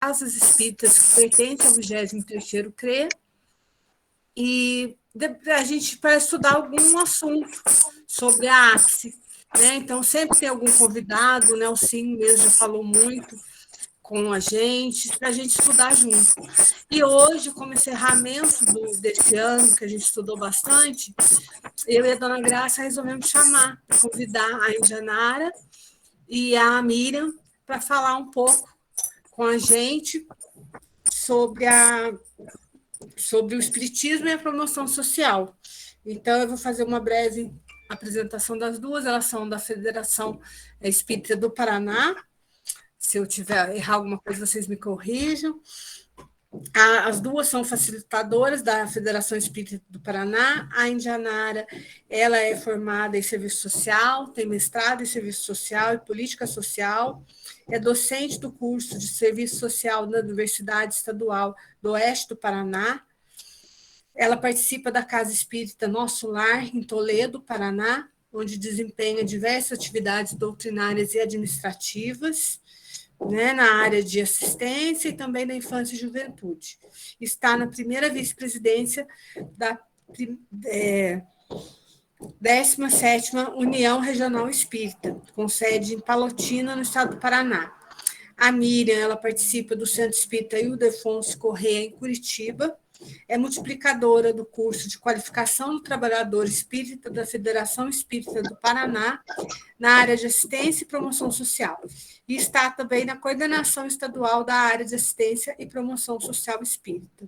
Casas Espíritas que pertencem ao 23º CRE, e a gente para estudar algum assunto sobre a AXE, né? Então, sempre tem algum convidado, né? O Sim mesmo já falou muito com a gente, para a gente estudar junto. E hoje, como encerramento desse ano, que a gente estudou bastante, eu e a Dona Graça resolvemos chamar, convidar a Indianara e a Miriam para falar um pouco com a gente sobre o espiritismo e a promoção social. Então, eu vou fazer uma breve apresentação das duas. Elas são da Federação Espírita do Paraná. Se eu tiver errar alguma coisa, vocês me corrijam. As duas são facilitadoras da Federação Espírita do Paraná. A Indianara, ela é formada em serviço social, tem mestrado em serviço social e política social, é docente do curso de serviço social na Universidade Estadual do Oeste do Paraná. Ela participa da Casa Espírita Nosso Lar, em Toledo, Paraná, onde desempenha diversas atividades doutrinárias e administrativas, né, na área de assistência e também da infância e juventude. Está na primeira vice-presidência da 17ª União Regional Espírita, com sede em Palotina, no estado do Paraná. A Miriam, ela participa do Centro Espírita Ildefonso Corrêa, em Curitiba, é multiplicadora do curso de qualificação do trabalhador espírita da Federação Espírita do Paraná, na área de assistência e promoção social. E está também na coordenação estadual da área de assistência e promoção social espírita,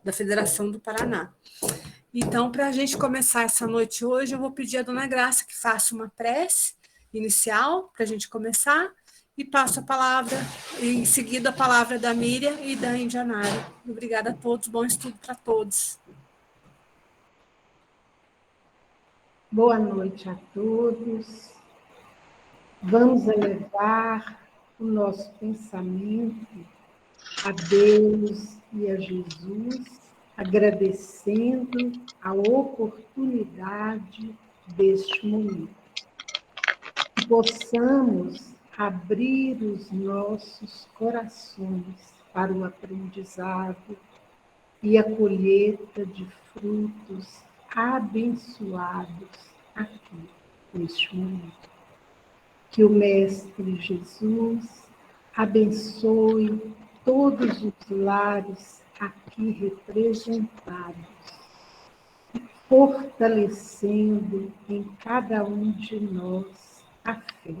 da Federação do Paraná. Então, para a gente começar essa noite hoje, eu vou pedir à Dona Graça que faça uma prece inicial, para a gente começar, e passo a palavra, em seguida a palavra da Miriam e da Indianara. Obrigada a todos, bom estudo para todos. Boa noite a todos. Vamos elevar o nosso pensamento a Deus e a Jesus, agradecendo a oportunidade deste momento. Que possamos abrir os nossos corações para o aprendizado e a colheita de frutos abençoados aqui, neste momento. Que o Mestre Jesus abençoe todos os lares aqui representados, fortalecendo em cada um de nós a fé.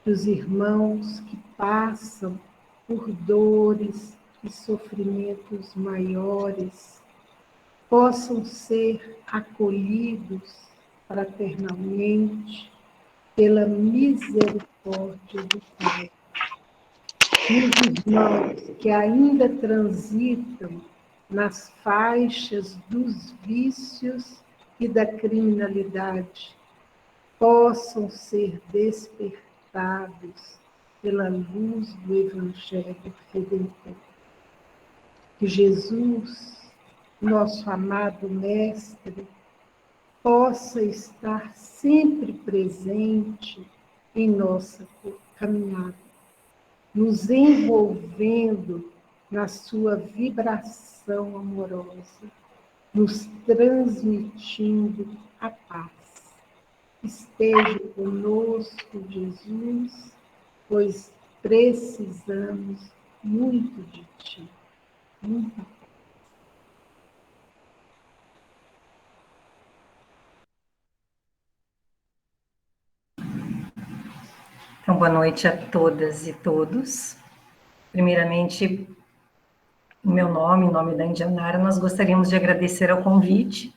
Que os irmãos que passam por dores e sofrimentos maiores possam ser acolhidos fraternalmente pela misericórdia do Pai. E os irmãos que ainda transitam nas faixas dos vícios e da criminalidade possam ser despertados pela luz do Evangelho Redentor. Que Jesus, nosso amado Mestre, possa estar sempre presente em nossa caminhada, nos envolvendo na sua vibração amorosa, nos transmitindo a paz. Esteja conosco, Jesus, pois precisamos muito de Ti. Muita paz. Então, boa noite a todas e todos. Primeiramente, em meu nome, em nome da Indianara, nós gostaríamos de agradecer ao convite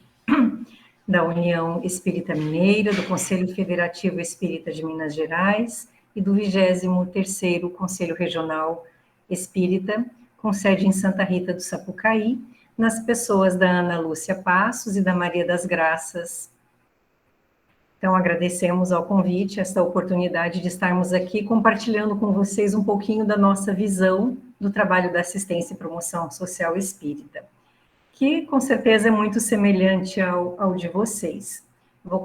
da União Espírita Mineira, do Conselho Federativo Espírita de Minas Gerais e do 23º Conselho Regional Espírita, com sede em Santa Rita do Sapucaí, nas pessoas da Ana Lúcia Passos e da Maria das Graças. Então, agradecemos ao convite, esta oportunidade de estarmos aqui compartilhando com vocês um pouquinho da nossa visão do trabalho da assistência e promoção social espírita, que com certeza é muito semelhante ao de vocês. Vou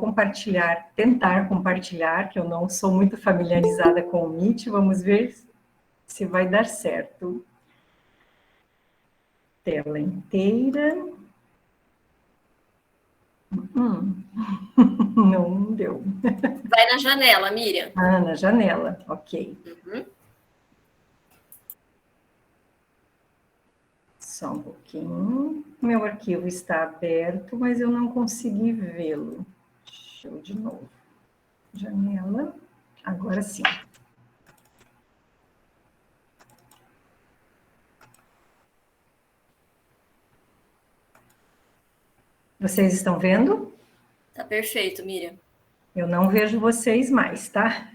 tentar compartilhar, que eu não sou muito familiarizada com o Meet, vamos ver se vai dar certo. Tela inteira. Não deu. Vai na janela, Miriam. Ah, na janela, ok. Uhum. Só um pouquinho. Meu arquivo está aberto, mas eu não consegui vê-lo. Deixa eu de novo. Janela. Agora sim. Vocês estão vendo? Tá perfeito, Miriam. Eu não vejo vocês mais, tá?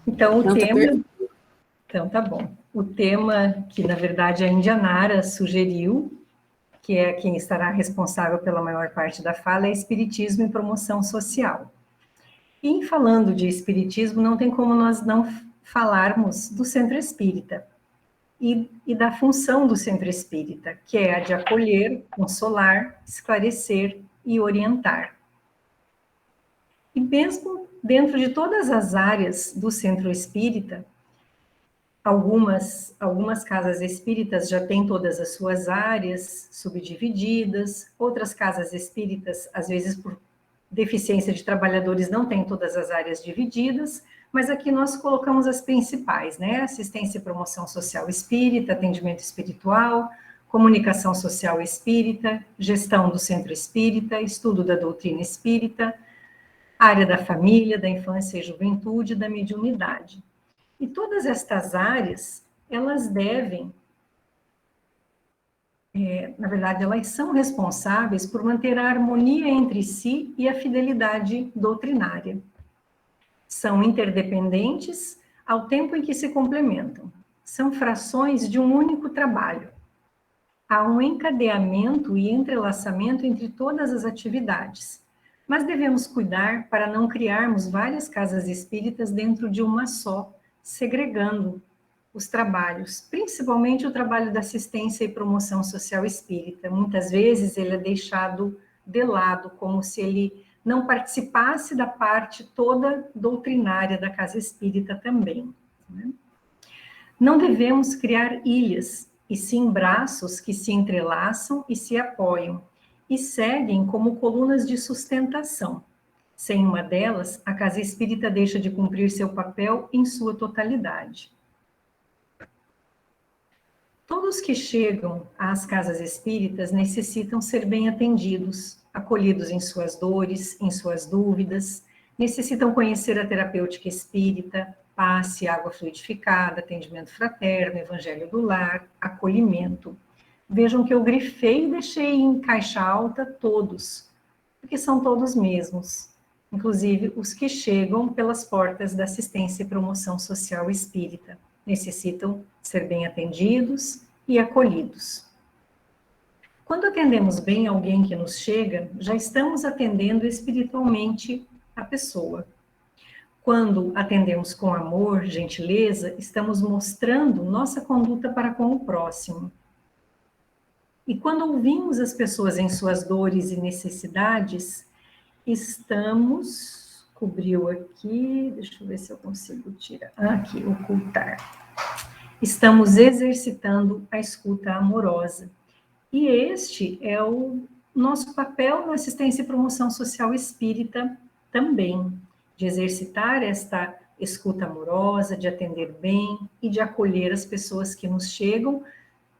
Então, o Não, tema... Então, tá bom. O tema que, na verdade, a Indianara sugeriu, que é quem estará responsável pela maior parte da fala, é Espiritismo e Promoção Social. E, em falando de Espiritismo, não tem como nós não falarmos do Centro Espírita e da função do Centro Espírita, que é a de acolher, consolar, esclarecer e orientar. E mesmo dentro de todas as áreas do Centro Espírita, algumas casas espíritas já têm todas as suas áreas subdivididas, outras casas espíritas, às vezes por deficiência de trabalhadores, não têm todas as áreas divididas, mas aqui nós colocamos as principais, né? Assistência e promoção social espírita, atendimento espiritual, comunicação social espírita, gestão do centro espírita, estudo da doutrina espírita, área da família, da infância e juventude, da mediunidade. E todas estas áreas, elas devem, na verdade, elas são responsáveis por manter a harmonia entre si e a fidelidade doutrinária. São interdependentes ao tempo em que se complementam. São frações de um único trabalho. Há um encadeamento e entrelaçamento entre todas as atividades, mas devemos cuidar para não criarmos várias casas espíritas dentro de uma só, segregando os trabalhos, principalmente o trabalho da assistência e promoção social espírita. Muitas vezes ele é deixado de lado, como se ele não participasse da parte toda doutrinária da casa espírita também. Não devemos criar ilhas, e sim braços que se entrelaçam e se apoiam, e seguem como colunas de sustentação. Sem uma delas, a casa espírita deixa de cumprir seu papel em sua totalidade. Todos que chegam às casas espíritas necessitam ser bem atendidos, acolhidos em suas dores, em suas dúvidas, necessitam conhecer a terapêutica espírita, passe, água fluidificada, atendimento fraterno, evangelho do lar, acolhimento. Vejam que eu grifei e deixei em caixa alta todos, porque são todos mesmos, inclusive os que chegam pelas portas da assistência e promoção social espírita. Necessitam ser bem atendidos e acolhidos. Quando atendemos bem alguém que nos chega, já estamos atendendo espiritualmente a pessoa. Quando atendemos com amor, gentileza, estamos mostrando nossa conduta para com o próximo. E quando ouvimos as pessoas em suas dores e necessidades, estamos... Cobriu aqui, deixa eu ver se eu consigo tirar. Aqui, ocultar. Estamos exercitando a escuta amorosa. E este é o nosso papel na assistência e promoção social espírita também, de exercitar esta escuta amorosa, de atender bem e de acolher as pessoas que nos chegam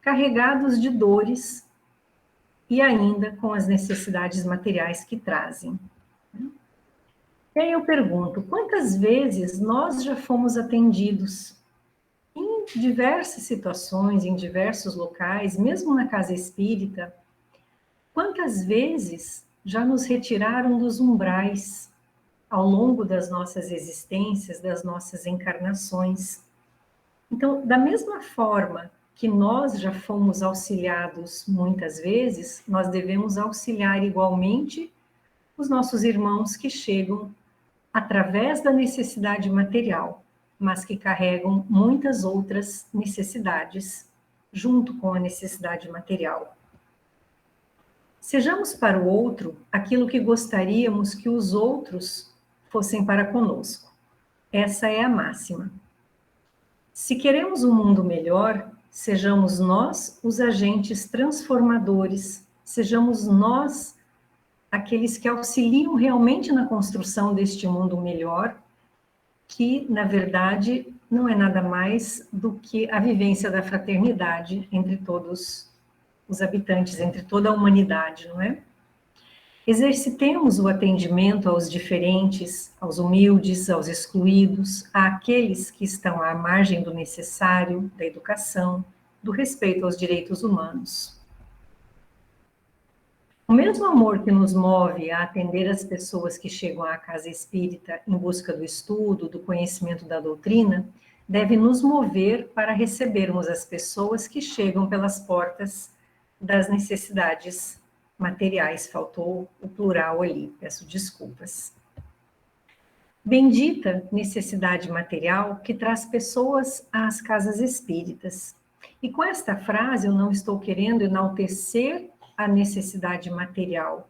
carregados de dores e ainda com as necessidades materiais que trazem. E aí eu pergunto, quantas vezes nós já fomos atendidos em diversas situações, em diversos locais, mesmo na casa espírita, quantas vezes já nos retiraram dos umbrais ao longo das nossas existências, das nossas encarnações? Então, da mesma forma que nós já fomos auxiliados muitas vezes, nós devemos auxiliar igualmente os nossos irmãos que chegam através da necessidade material, mas que carregam muitas outras necessidades junto com a necessidade material. Sejamos para o outro aquilo que gostaríamos que os outros fossem para conosco. Essa é a máxima. Se queremos um mundo melhor, sejamos nós os agentes transformadores, sejamos nós aqueles que auxiliam realmente na construção deste mundo melhor, que, na verdade, não é nada mais do que a vivência da fraternidade entre todos os habitantes, entre toda a humanidade, não é? Exercitemos o atendimento aos diferentes, aos humildes, aos excluídos, àqueles que estão à margem do necessário, da educação, do respeito aos direitos humanos. O mesmo amor que nos move a atender as pessoas que chegam à casa espírita em busca do estudo, do conhecimento da doutrina, deve nos mover para recebermos as pessoas que chegam pelas portas das necessidades materiais. Faltou o plural ali, peço desculpas. Bendita necessidade material que traz pessoas às casas espíritas. E com esta frase eu não estou querendo enaltecer a necessidade material,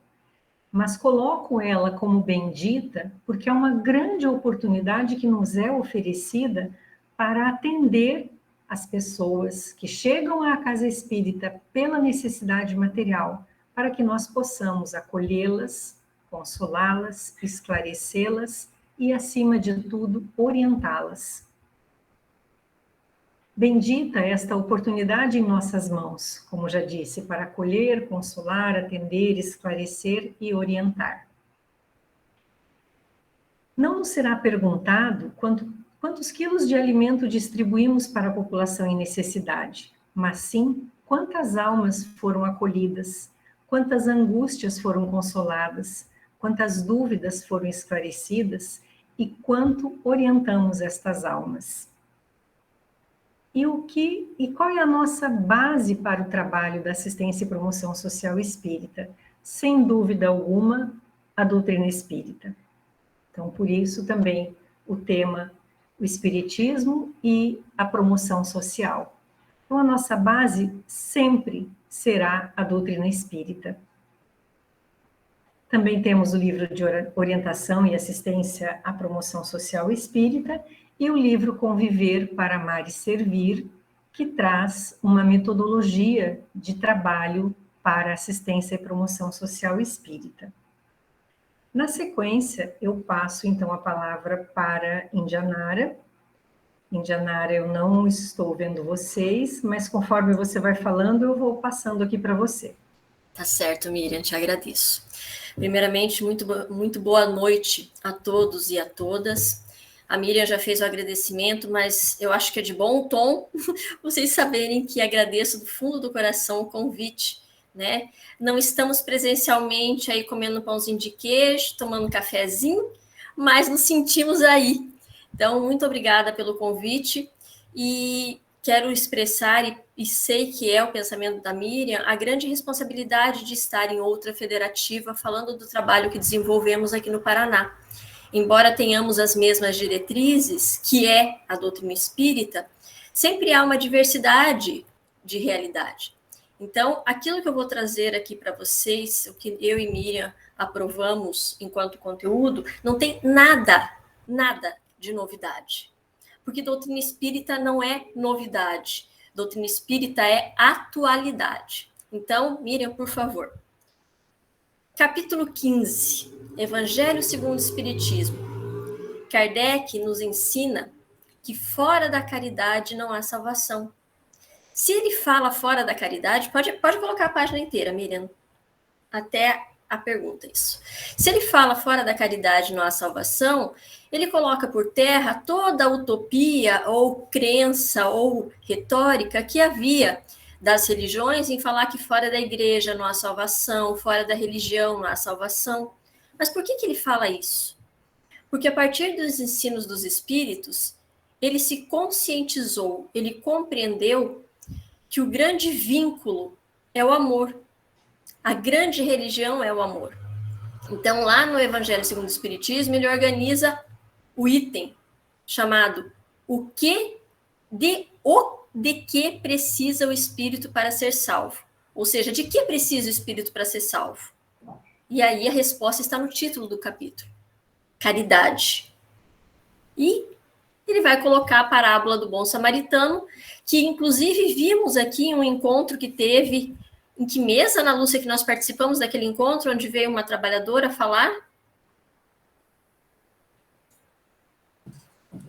mas coloco ela como bendita porque é uma grande oportunidade que nos é oferecida para atender as pessoas que chegam à casa espírita pela necessidade material, para que nós possamos acolhê-las, consolá-las, esclarecê-las e, acima de tudo, orientá-las. Bendita esta oportunidade em nossas mãos, como já disse, para acolher, consolar, atender, esclarecer e orientar. Não nos será perguntado quantos quilos de alimento distribuímos para a população em necessidade, mas sim quantas almas foram acolhidas, quantas angústias foram consoladas, quantas dúvidas foram esclarecidas e quanto orientamos estas almas. E qual é a nossa base para o trabalho da assistência e promoção social espírita? Sem dúvida alguma, a doutrina espírita. Então, por isso também o tema, o espiritismo e a promoção social. Então, a nossa base sempre será a doutrina espírita. Também temos o livro de orientação e assistência à promoção social espírita e o livro Conviver para Amar e Servir, que traz uma metodologia de trabalho para assistência e promoção social espírita. Na sequência, eu passo então a palavra para Indianara. Indianara, eu não estou vendo vocês, mas conforme você vai falando, eu vou passando aqui para você. Tá certo, Miriam, te agradeço. Primeiramente, muito boa noite a todos e a todas. A Miriam já fez o agradecimento, mas eu acho que é de bom tom vocês saberem que agradeço do fundo do coração o convite, né? Não estamos presencialmente aí comendo um pãozinho de queijo, tomando um cafezinho, mas nos sentimos aí. Então, muito obrigada pelo convite e quero expressar, e sei que é o pensamento da Miriam, a grande responsabilidade de estar em outra federativa falando do trabalho que desenvolvemos aqui no Paraná. Embora tenhamos as mesmas diretrizes, que é a doutrina espírita, sempre há uma diversidade de realidade. Então, aquilo que eu vou trazer aqui para vocês, o que eu e Miriam aprovamos enquanto conteúdo, não tem nada de novidade. Porque doutrina espírita não é novidade. Doutrina espírita é atualidade. Então, Miriam, por favor. Capítulo 15. Evangelho segundo o Espiritismo. Kardec nos ensina que fora da caridade não há salvação. Se ele fala fora da caridade, pode colocar a página inteira, Miriam, até a pergunta isso. Se ele fala fora da caridade não há salvação, ele coloca por terra toda a utopia ou crença ou retórica que havia das religiões em falar que fora da igreja não há salvação, fora da religião não há salvação. Mas por que ele fala isso? Porque a partir dos ensinos dos espíritos, ele se conscientizou, ele compreendeu que o grande vínculo é o amor. A grande religião é o amor. Então, lá no Evangelho segundo o Espiritismo, ele organiza o item chamado de que precisa o espírito para ser salvo. Ou seja, de que precisa o espírito para ser salvo? E aí a resposta está no título do capítulo. Caridade. E ele vai colocar a parábola do bom samaritano, que inclusive vimos aqui em um encontro que teve, em que mês, Ana Lúcia, que nós participamos daquele encontro, onde veio uma trabalhadora falar?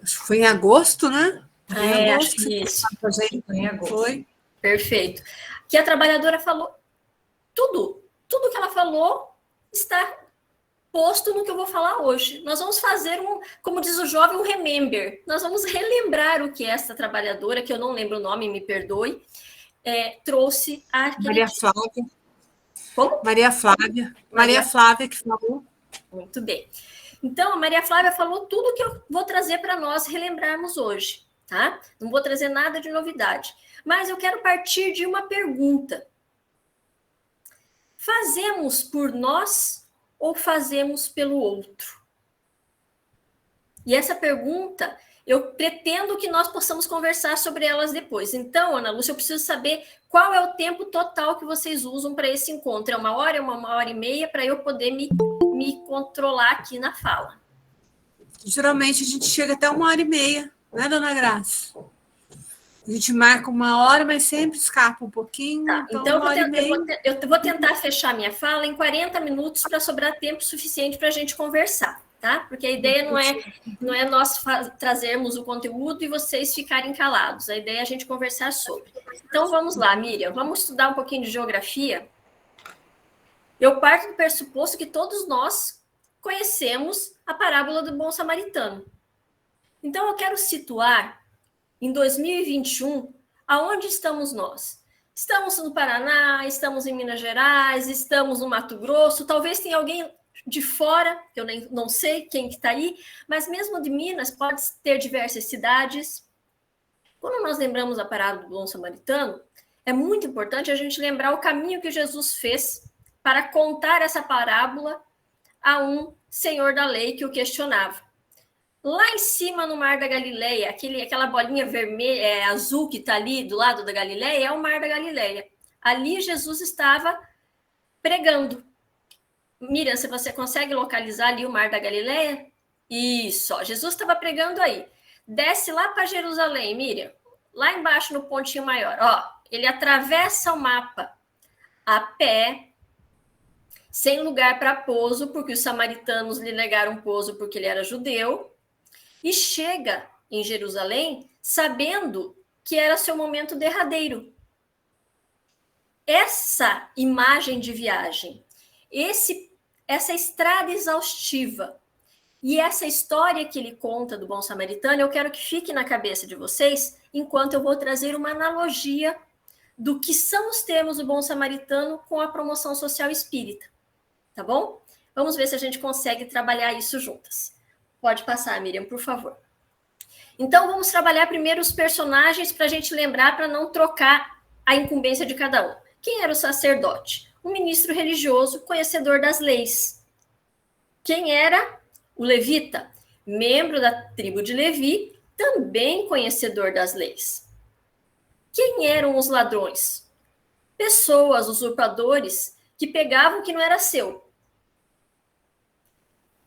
Acho que foi em agosto, né? Em agosto, acho que isso. Foi em agosto. Foi. Perfeito. Que a trabalhadora falou tudo que ela falou está posto no que eu vou falar hoje. Nós vamos fazer como diz o jovem, um remember. Nós vamos relembrar o que essa trabalhadora, que eu não lembro o nome, me perdoe, trouxe àquele... Maria Flávia. Como? Maria Flávia que falou. Muito bem. Então, a Maria Flávia falou tudo que eu vou trazer para nós relembrarmos hoje, tá? Não vou trazer nada de novidade. Mas eu quero partir de uma pergunta. Fazemos por nós ou fazemos pelo outro? E essa pergunta, eu pretendo que nós possamos conversar sobre elas depois. Então, Ana Lúcia, eu preciso saber qual é o tempo total que vocês usam para esse encontro. É 1 hora, é 1h30, para eu poder me controlar aqui na fala. Geralmente a gente chega até 1h30, né, dona Graça? A gente marca 1 hora, mas sempre escapa um pouquinho. Tá, então eu vou tentar fechar minha fala em 40 minutos para sobrar tempo suficiente para a gente conversar, tá? Porque a ideia não é nós trazermos o conteúdo e vocês ficarem calados. A ideia é a gente conversar sobre. Então vamos lá, Miriam, vamos estudar um pouquinho de geografia. Eu parto do pressuposto que todos nós conhecemos a parábola do bom samaritano. Então eu quero situar em 2021, aonde estamos nós? Estamos no Paraná, estamos em Minas Gerais, estamos no Mato Grosso, talvez tenha alguém de fora, que eu não sei quem que está aí, mas mesmo de Minas pode ter diversas cidades. Quando nós lembramos a parábola do bom samaritano, é muito importante a gente lembrar o caminho que Jesus fez para contar essa parábola a um senhor da lei que o questionava. Lá em cima, no Mar da Galileia, aquela bolinha vermelha, azul que está ali do lado da Galileia, é o Mar da Galileia. Ali Jesus estava pregando. Miriam, se você consegue localizar ali o Mar da Galileia? Isso, ó, Jesus estava pregando aí. Desce lá para Jerusalém, Miriam. Lá embaixo, no pontinho maior. Ó, ele atravessa o mapa a pé, sem lugar para pouso, porque os samaritanos lhe negaram pouso porque ele era judeu. E chega em Jerusalém sabendo que era seu momento derradeiro. Essa imagem de viagem, essa estrada exaustiva e essa história que ele conta do bom samaritano, eu quero que fique na cabeça de vocês, enquanto eu vou trazer uma analogia do que são os termos do bom samaritano com a promoção social espírita. Tá bom? Vamos ver se a gente consegue trabalhar isso juntas. Pode passar, Miriam, por favor. Então, vamos trabalhar primeiro os personagens para a gente lembrar, para não trocar a incumbência de cada um. Quem era o sacerdote? Um ministro religioso, conhecedor das leis. Quem era o levita? Membro da tribo de Levi, também conhecedor das leis. Quem eram os ladrões? Pessoas, usurpadores, que pegavam o que não era seu.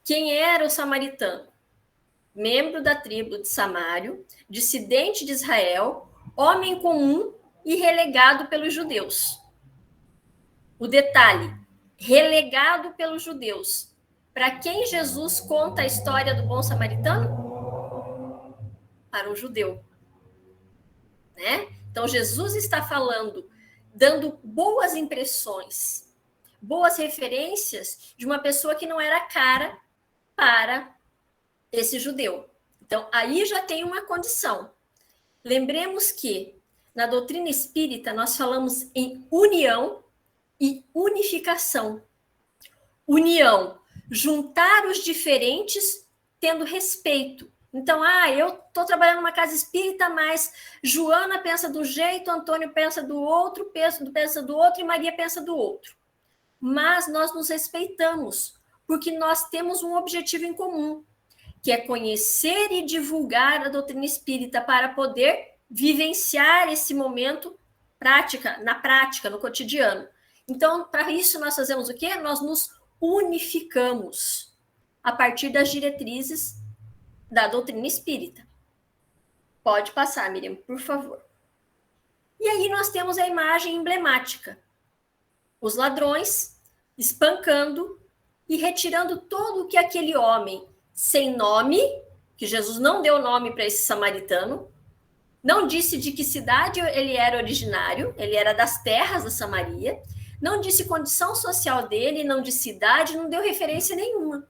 Quem era o samaritano? Membro da tribo de Samário, dissidente de Israel, homem comum e relegado pelos judeus. O detalhe, relegado pelos judeus. Para quem Jesus conta a história do bom samaritano? Para um judeu. Né? Então, Jesus está falando, dando boas impressões, boas referências de uma pessoa que não era cara para esse judeu. Então, aí já tem uma condição. Lembremos que, na doutrina espírita, nós falamos em união e unificação. União, juntar os diferentes tendo respeito. Então, eu estou trabalhando numa casa espírita, mas Joana pensa do jeito, Antônio pensa do outro, pensa do outro e Maria pensa do outro. Mas nós nos respeitamos, porque nós temos um objetivo em comum, que é conhecer e divulgar a doutrina espírita para poder vivenciar esse momento na prática, no cotidiano. Então, para isso, nós fazemos o quê? Nós nos unificamos a partir das diretrizes da doutrina espírita. Pode passar, Miriam, por favor. E aí nós temos a imagem emblemática. Os ladrões espancando e retirando todo o que aquele homem sem nome, que Jesus não deu nome para esse samaritano, não disse de que cidade ele era originário, ele era das terras da Samaria, não disse condição social dele, não disse idade, não deu referência nenhuma.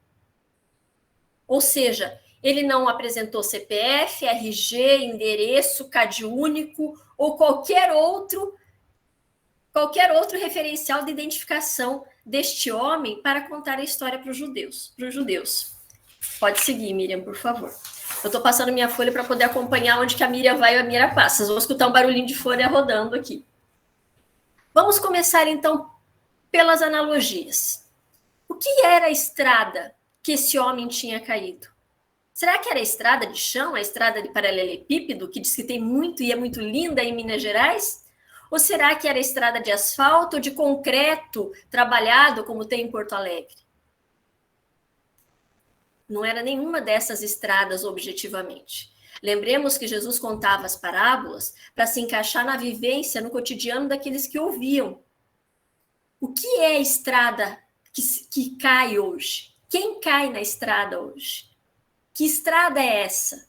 Ou seja, ele não apresentou CPF, RG, endereço, CAD único ou qualquer outro referencial de identificação deste homem para contar a história para os judeus. Pode seguir, Miriam, por favor. Eu estou passando minha folha para poder acompanhar onde que a Miriam vai e a Miriam passa. Vocês vão escutar um barulhinho de folha rodando aqui. Vamos começar, então, pelas analogias. O que era a estrada que esse homem tinha caído? Será que era a estrada de chão, a estrada de paralelepípedo, que diz que tem muito e é muito linda em Minas Gerais? Ou será que era a estrada de asfalto ou de concreto trabalhado, como tem em Porto Alegre? Não era nenhuma dessas estradas objetivamente. Lembremos que Jesus contava as parábolas para se encaixar na vivência, no cotidiano daqueles que ouviam. O que é a estrada que cai hoje? Quem cai na estrada hoje? Que estrada é essa?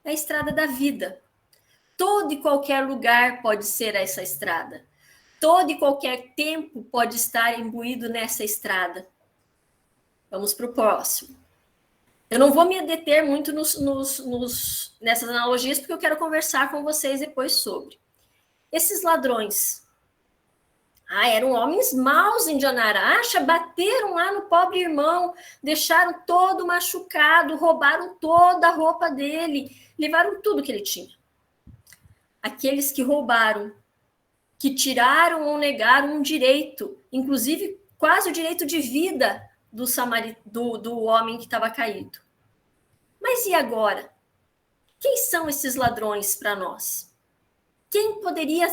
É a estrada da vida. Todo e qualquer lugar pode ser essa estrada. Todo e qualquer tempo pode estar imbuído nessa estrada. Vamos para o próximo. Eu não vou me deter muito nessas analogias, porque eu quero conversar com vocês depois sobre. Esses ladrões. Eram homens maus em Janara. Bateram lá no pobre irmão, deixaram todo machucado, roubaram toda a roupa dele, levaram tudo que ele tinha. Aqueles que roubaram, que tiraram ou negaram um direito, inclusive quase o direito de vida do homem que estava caído. Mas e agora? Quem são esses ladrões para nós? Quem poderia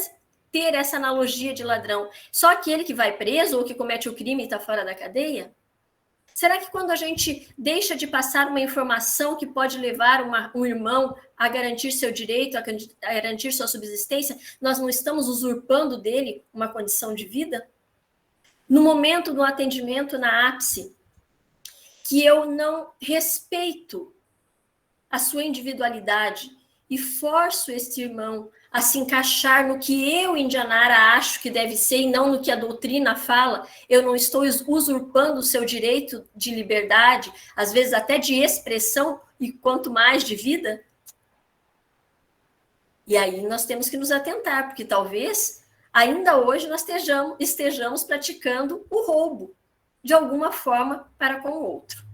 ter essa analogia de ladrão? Só aquele que vai preso ou que comete o crime e está fora da cadeia? Será que quando a gente deixa de passar uma informação que pode levar um irmão a garantir seu direito, a garantir sua subsistência, nós não estamos usurpando dele uma condição de vida? No momento do atendimento na ápice, que eu não respeito a sua individualidade e forço este irmão a se encaixar no que eu, Indianara, acho que deve ser e não no que a doutrina fala, eu não estou usurpando o seu direito de liberdade, às vezes até de expressão e quanto mais de vida? E aí nós temos que nos atentar, porque talvez ainda hoje nós estejamos praticando o roubo de alguma forma para com o outro.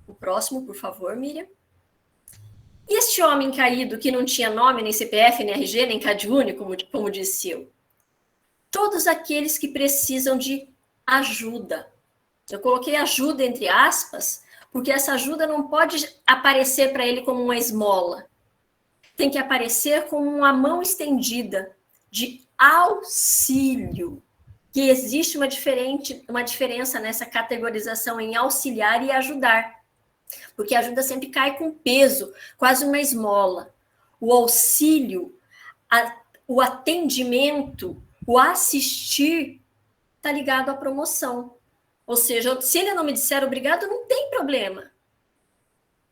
O próximo, por favor, Miriam. E este homem caído que não tinha nome, nem CPF, nem RG, nem CAD único, como disse eu? Todos aqueles que precisam de ajuda. Eu coloquei ajuda entre aspas, porque essa ajuda não pode aparecer para ele como uma esmola. Tem que aparecer como uma mão estendida de auxílio. Que existe uma diferença nessa categorização em auxiliar e ajudar. Porque a ajuda sempre cai com peso, quase uma esmola. O auxílio, o atendimento, o assistir, está ligado à promoção. Ou seja, se ele não me disser obrigado, não tem problema.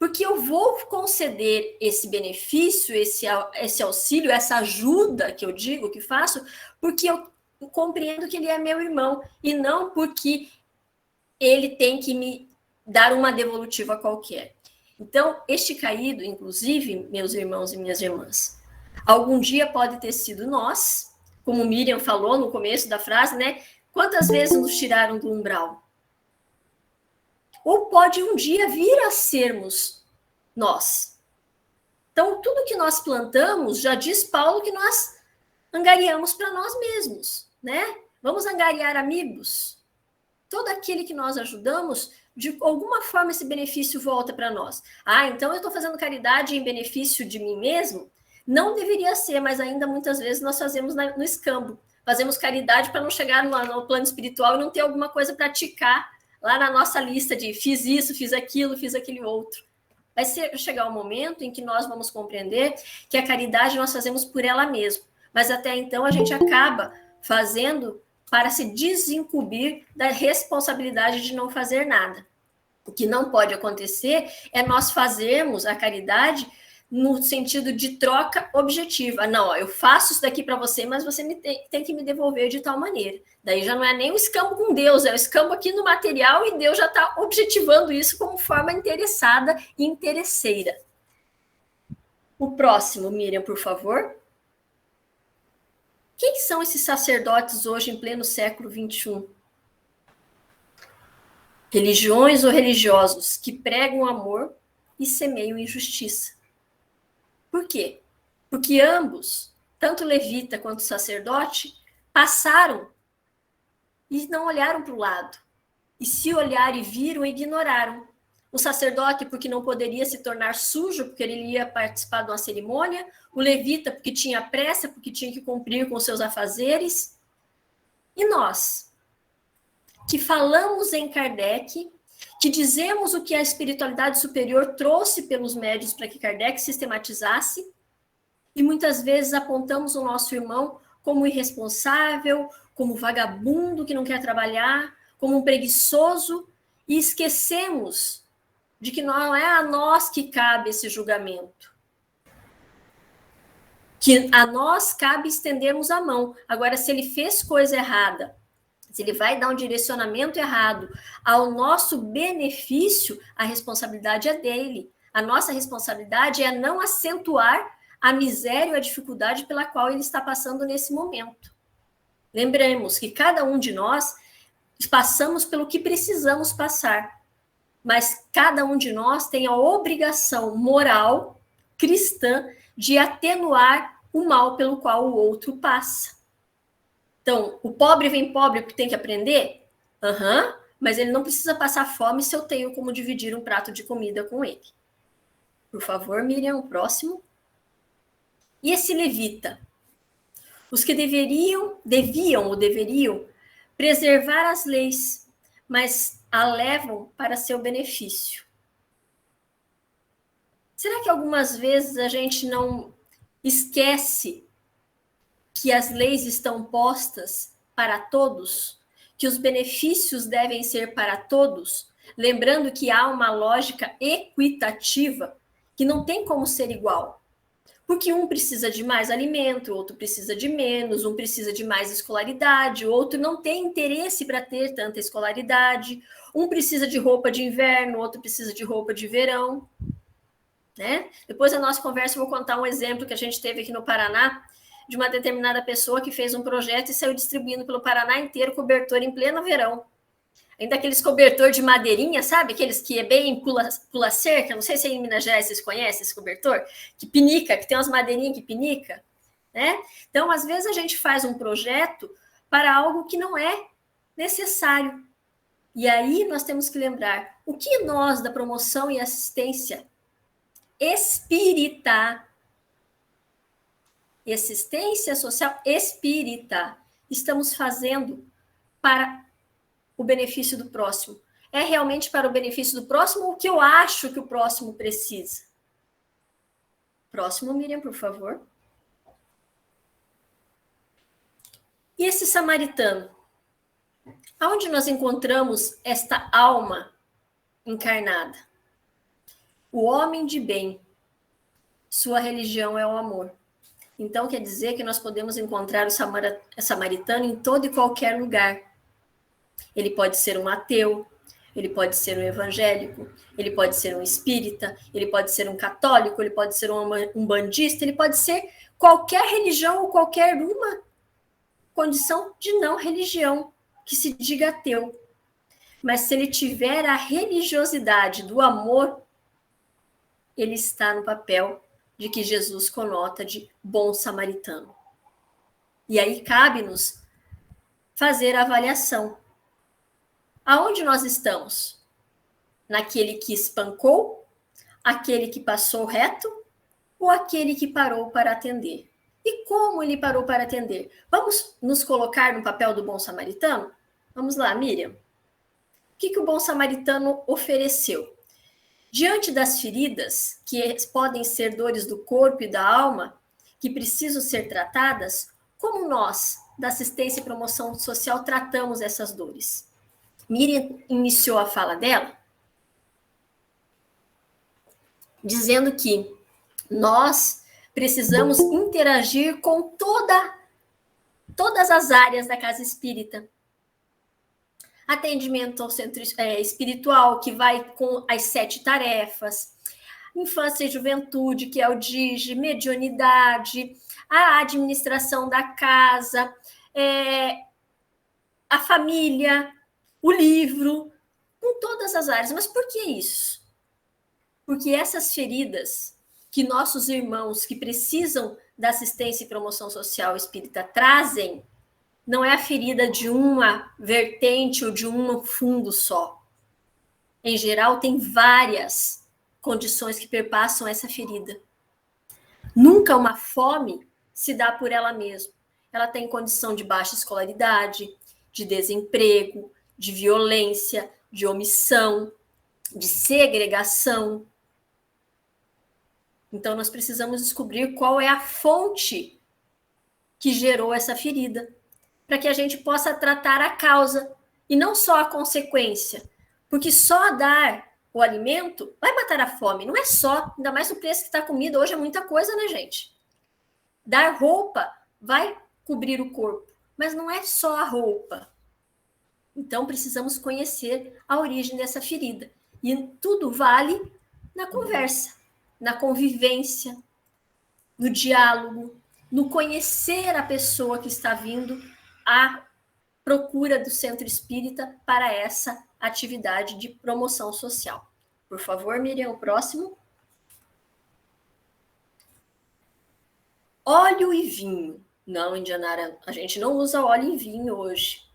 Porque eu vou conceder esse benefício, esse auxílio, essa ajuda que eu digo, que faço, porque eu compreendo que ele é meu irmão, e não porque ele tem que me dar uma devolutiva qualquer. Então, este caído, inclusive, meus irmãos e minhas irmãs, algum dia pode ter sido nós, como Miriam falou no começo da frase, né? Quantas vezes nos tiraram do umbral? Ou pode um dia vir a sermos nós. Então, tudo que nós plantamos, já diz Paulo que nós angariamos para nós mesmos, né? Vamos angariar amigos. Todo aquele que nós ajudamos, de alguma forma esse benefício volta para nós. Então eu estou fazendo caridade em benefício de mim mesmo? Não deveria ser, mas ainda muitas vezes nós fazemos no escambo. Fazemos caridade para não chegar no plano espiritual e não ter alguma coisa para ticar lá na nossa lista de fiz isso, fiz aquilo outro. vai chegar um momento em que nós vamos compreender que a caridade nós fazemos por ela mesma, mas até então a gente acaba fazendo para se desincumbir da responsabilidade de não fazer nada. O que não pode acontecer é nós fazermos a caridade no sentido de troca objetiva. Não, ó, eu faço isso daqui para você, mas você tem que me devolver de tal maneira. Daí já não é nem o escambo com Deus, é o escambo aqui no material e Deus já está objetivando isso como forma interessada e interesseira. O próximo, Miriam, por favor. Quem são esses sacerdotes hoje em pleno século XXI? Religiões ou religiosos que pregam amor e semeiam injustiça. Por quê? Porque ambos, tanto levita quanto sacerdote, passaram e não olharam para o lado. E se olharam e viram, ignoraram. O sacerdote, porque não poderia se tornar sujo, porque ele ia participar de uma cerimônia. O levita, porque tinha pressa, porque tinha que cumprir com seus afazeres. E nós, que falamos em Kardec, que dizemos o que a espiritualidade superior trouxe pelos médiuns para que Kardec sistematizasse, e muitas vezes apontamos o nosso irmão como irresponsável, como vagabundo que não quer trabalhar, como um preguiçoso, e esquecemos de que não é a nós que cabe esse julgamento. Que a nós cabe estendermos a mão. Agora, se ele fez coisa errada, se ele vai dar um direcionamento errado ao nosso benefício, a responsabilidade é dele. A nossa responsabilidade é não acentuar a miséria ou a dificuldade pela qual ele está passando nesse momento. Lembremos que cada um de nós passamos pelo que precisamos passar, mas cada um de nós tem a obrigação moral cristã de atenuar o mal pelo qual o outro passa. Então, o pobre vem pobre porque tem que aprender? Mas ele não precisa passar fome se eu tenho como dividir um prato de comida com ele. Por favor, Miriam, o próximo. E esse levita? Os que deviam preservar as leis, mas a levam para seu benefício. Será que algumas vezes a gente não esquece que as leis estão postas para todos, que os benefícios devem ser para todos, lembrando que há uma lógica equitativa que não tem como ser igual? Porque um precisa de mais alimento, outro precisa de menos, um precisa de mais escolaridade, o outro não tem interesse para ter tanta escolaridade, um precisa de roupa de inverno, outro precisa de roupa de verão, né? Depois da nossa conversa eu vou contar um exemplo que a gente teve aqui no Paraná, de uma determinada pessoa que fez um projeto e saiu distribuindo pelo Paraná inteiro cobertor em pleno verão. Ainda aqueles cobertor de madeirinha, sabe? Aqueles que é bem pula-cerca, não sei se aí em Minas Gerais vocês conhecem esse cobertor, que pinica, que tem umas madeirinhas que pinica, né? Então, às vezes a gente faz um projeto para algo que não é necessário. E aí nós temos que lembrar, o que nós da promoção e assistência espírita, e assistência social espírita, estamos fazendo para o benefício do próximo? É realmente para o benefício do próximo ou o que eu acho que o próximo precisa? Próximo, Miriam, por favor. E esse samaritano? Aonde nós encontramos esta alma encarnada? O homem de bem. Sua religião é o amor. Então, quer dizer que nós podemos encontrar o samaritano em todo e qualquer lugar. Ele pode ser um ateu, ele pode ser um evangélico, ele pode ser um espírita, ele pode ser um católico, ele pode ser um bandista, ele pode ser qualquer religião ou qualquer uma condição de não religião, que se diga ateu. Mas se ele tiver a religiosidade do amor, ele está no papel de que Jesus conota de bom samaritano. E aí cabe-nos fazer a avaliação. Aonde nós estamos? Naquele que espancou? Aquele que passou reto? Ou aquele que parou para atender? E como ele parou para atender? Vamos nos colocar no papel do bom samaritano? Vamos lá, Miriam. O que o bom samaritano ofereceu? Diante das feridas, que podem ser dores do corpo e da alma, que precisam ser tratadas, como nós, da assistência e promoção social, tratamos essas dores? Miriam iniciou a fala dela dizendo que nós precisamos interagir com todas as áreas da casa espírita. Atendimento ao centro espiritual, que vai com as 7 tarefas, infância e juventude, que é o DIGE, mediunidade, a administração da casa, a família, o livro, com todas as áreas. Mas por que isso? Porque essas feridas que nossos irmãos que precisam da assistência e promoção social espírita trazem, não é a ferida de uma vertente ou de um fundo só. Em geral, tem várias condições que perpassam essa ferida. Nunca uma fome se dá por ela mesma. Ela tem condição de baixa escolaridade, de desemprego, de violência, de omissão, de segregação. Então, nós precisamos descobrir qual é a fonte que gerou essa ferida, para que a gente possa tratar a causa e não só a consequência. Porque só dar o alimento vai matar a fome. Não é só, ainda mais no preço que está a comida. Hoje é muita coisa, né, gente? Dar roupa vai cobrir o corpo, mas não é só a roupa. Então, precisamos conhecer a origem dessa ferida. E tudo vale na conversa, na convivência, no diálogo, no conhecer a pessoa que está vindo à procura do centro espírita para essa atividade de promoção social. Por favor, Miriam, o próximo. Óleo e vinho. Não, Indianara, a gente não usa óleo e vinho hoje.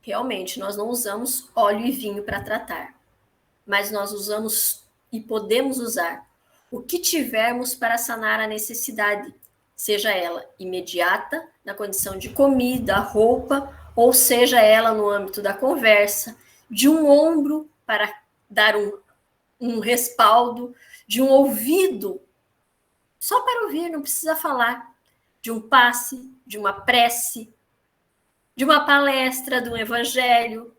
Realmente, nós não usamos óleo e vinho para tratar. Mas nós usamos e podemos usar o que tivermos para sanar a necessidade, seja ela imediata, na condição de comida, roupa, ou seja ela no âmbito da conversa, de um ombro para dar um respaldo, de um ouvido, só para ouvir, não precisa falar, de um passe, de uma prece, de uma palestra, de um evangelho,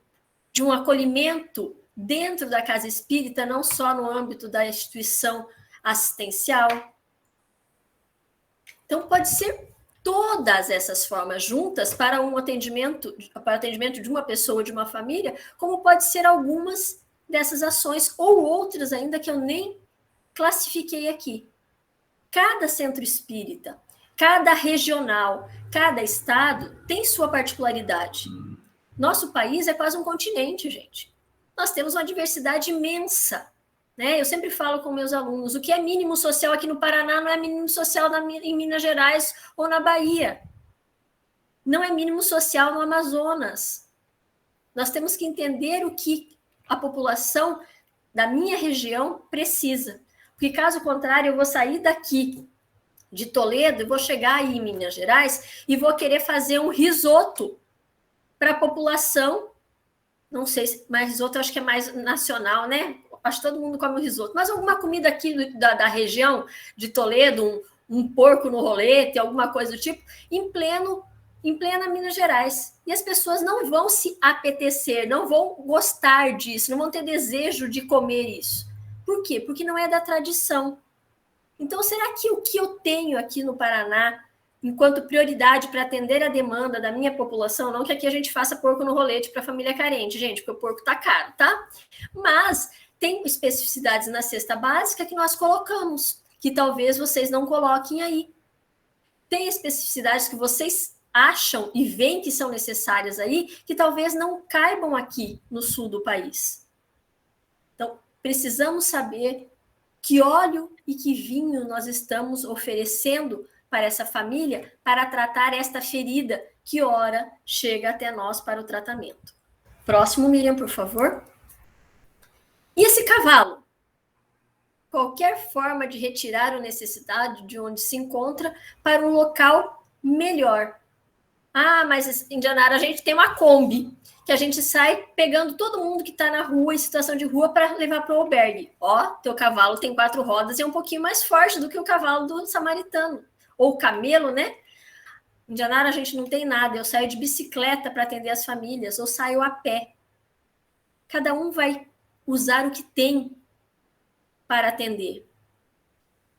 de um acolhimento dentro da casa espírita, não só no âmbito da instituição assistencial. Então, pode ser todas essas formas juntas para um atendimento, para o atendimento de uma pessoa, de uma família, como pode ser algumas dessas ações ou outras ainda que eu nem classifiquei aqui. Cada centro espírita, cada regional, cada estado tem sua particularidade. Nosso país é quase um continente, gente. Nós temos uma diversidade imensa. Né? Eu sempre falo com meus alunos, o que é mínimo social aqui no Paraná não é mínimo social em Minas Gerais ou na Bahia. Não é mínimo social no Amazonas. Nós temos que entender o que a população da minha região precisa. Porque, caso contrário, eu vou sair daqui de Toledo e vou chegar aí em Minas Gerais e vou querer fazer um risoto para a população. Não sei, mas risoto eu acho que é mais nacional, né? Acho que todo mundo come o risoto. Mas alguma comida aqui da região de Toledo, um porco no rolete, alguma coisa do tipo, em plena Minas Gerais. E as pessoas não vão se apetecer, não vão gostar disso, não vão ter desejo de comer isso. Por quê? Porque não é da tradição. Então, será que o que eu tenho aqui no Paraná, enquanto prioridade para atender a demanda da minha população, não que aqui a gente faça porco no rolete para a família carente, gente, porque o porco tá caro, tá? Mas tem especificidades na cesta básica que nós colocamos, que talvez vocês não coloquem aí. Tem especificidades que vocês acham e veem que são necessárias aí, que talvez não caibam aqui no sul do país. Então, precisamos saber que óleo e que vinho nós estamos oferecendo para essa família para tratar esta ferida que ora chega até nós para o tratamento. Próximo, Miriam, por favor. E esse cavalo? Qualquer forma de retirar o necessitado de onde se encontra para um local melhor. Ah, mas Indianara, a gente tem uma Kombi, que a gente sai pegando todo mundo que está na rua, em situação de rua, para levar para o albergue. Ó, teu cavalo tem 4 rodas e é um pouquinho mais forte do que o cavalo do samaritano. Ou o camelo, né? Indianara, a gente não tem nada. Eu saio de bicicleta para atender as famílias, ou saio a pé. Cada um vai usar o que tem para atender.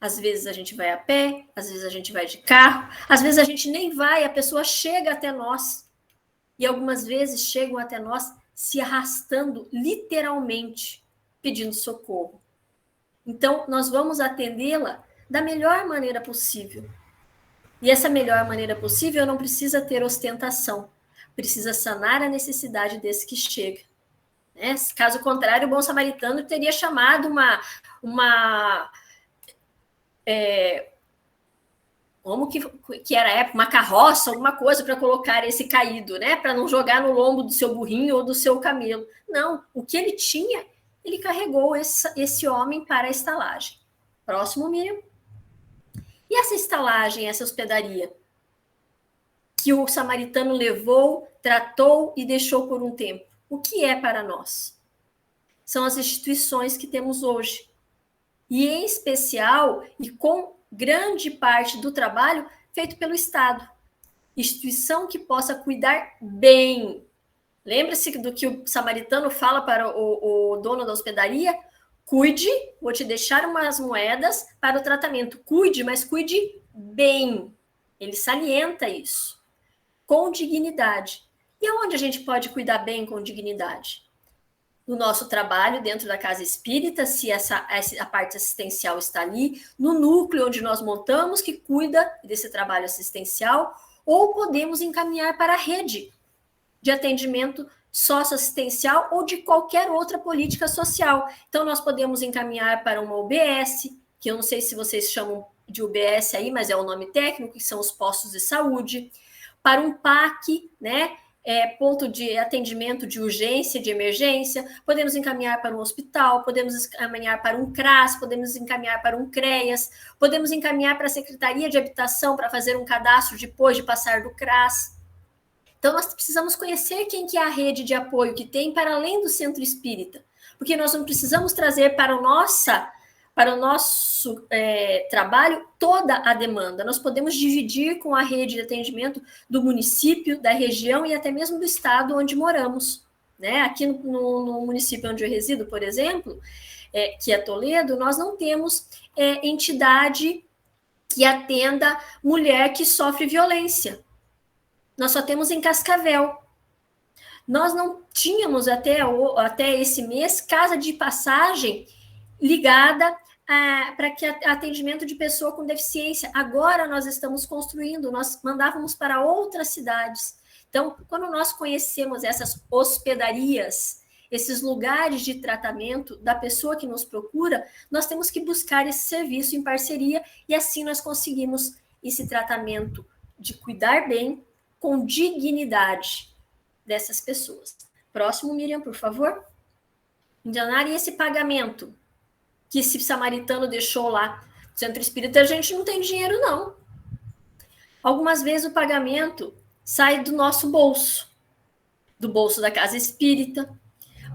Às vezes a gente vai a pé, às vezes a gente vai de carro, às vezes a gente nem vai, a pessoa chega até nós. E algumas vezes chegam até nós se arrastando, literalmente, pedindo socorro. Então, nós vamos atendê-la da melhor maneira possível. E essa melhor maneira possível não precisa ter ostentação, precisa sanar a necessidade desse que chega. Né? Caso contrário, o bom samaritano teria chamado como que era a época, uma carroça, alguma coisa para colocar esse caído, né? Para não jogar no lombo do seu burrinho ou do seu camelo. Não, o que ele tinha, ele carregou esse homem para a estalagem. Próximo, Miriam. E essa estalagem, essa hospedaria, que o samaritano levou, tratou e deixou por um tempo, o que é para nós? São as instituições que temos hoje. E em especial, e com grande parte do trabalho feito pelo Estado. Instituição que possa cuidar bem. Lembra-se do que o samaritano fala para o dono da hospedaria? Cuide, vou te deixar umas moedas para o tratamento. Cuide, mas cuide bem. Ele salienta isso. Com dignidade. E aonde a gente pode cuidar bem com dignidade? No nosso trabalho dentro da casa espírita, se a parte assistencial está ali, no núcleo onde nós montamos, que cuida desse trabalho assistencial, ou podemos encaminhar para a rede de atendimento socioassistencial ou de qualquer outra política social. Então, nós podemos encaminhar para uma UBS, que eu não sei se vocês chamam de UBS aí, mas é o nome técnico, que são os postos de saúde, para um PAC, né? Ponto de atendimento de urgência, de emergência, podemos encaminhar para um hospital, podemos encaminhar para um CRAS, podemos encaminhar para um CREAS, podemos encaminhar para a Secretaria de Habitação para fazer um cadastro depois de passar do CRAS. Então, nós precisamos conhecer quem que é a rede de apoio que tem para além do centro espírita, porque nós não precisamos trazer para o nosso trabalho toda a demanda. Nós podemos dividir com a rede de atendimento do município, da região e até mesmo do estado onde moramos. Né? Aqui no município onde eu resido, por exemplo, que é Toledo, nós não temos entidade que atenda mulher que sofre violência. Nós só temos em Cascavel. Nós não tínhamos até esse mês casa de passagem ligada para que atendimento de pessoa com deficiência. Agora nós estamos construindo, nós mandávamos para outras cidades. Então, quando nós conhecemos essas hospedarias, esses lugares de tratamento da pessoa que nos procura, nós temos que buscar esse serviço em parceria e assim nós conseguimos esse tratamento de cuidar bem, com dignidade dessas pessoas. Próximo, Miriam, por favor. Indianara, e esse pagamento que esse samaritano deixou lá no centro espírita, a gente não tem dinheiro, não. Algumas vezes o pagamento sai do nosso bolso, do bolso da casa espírita,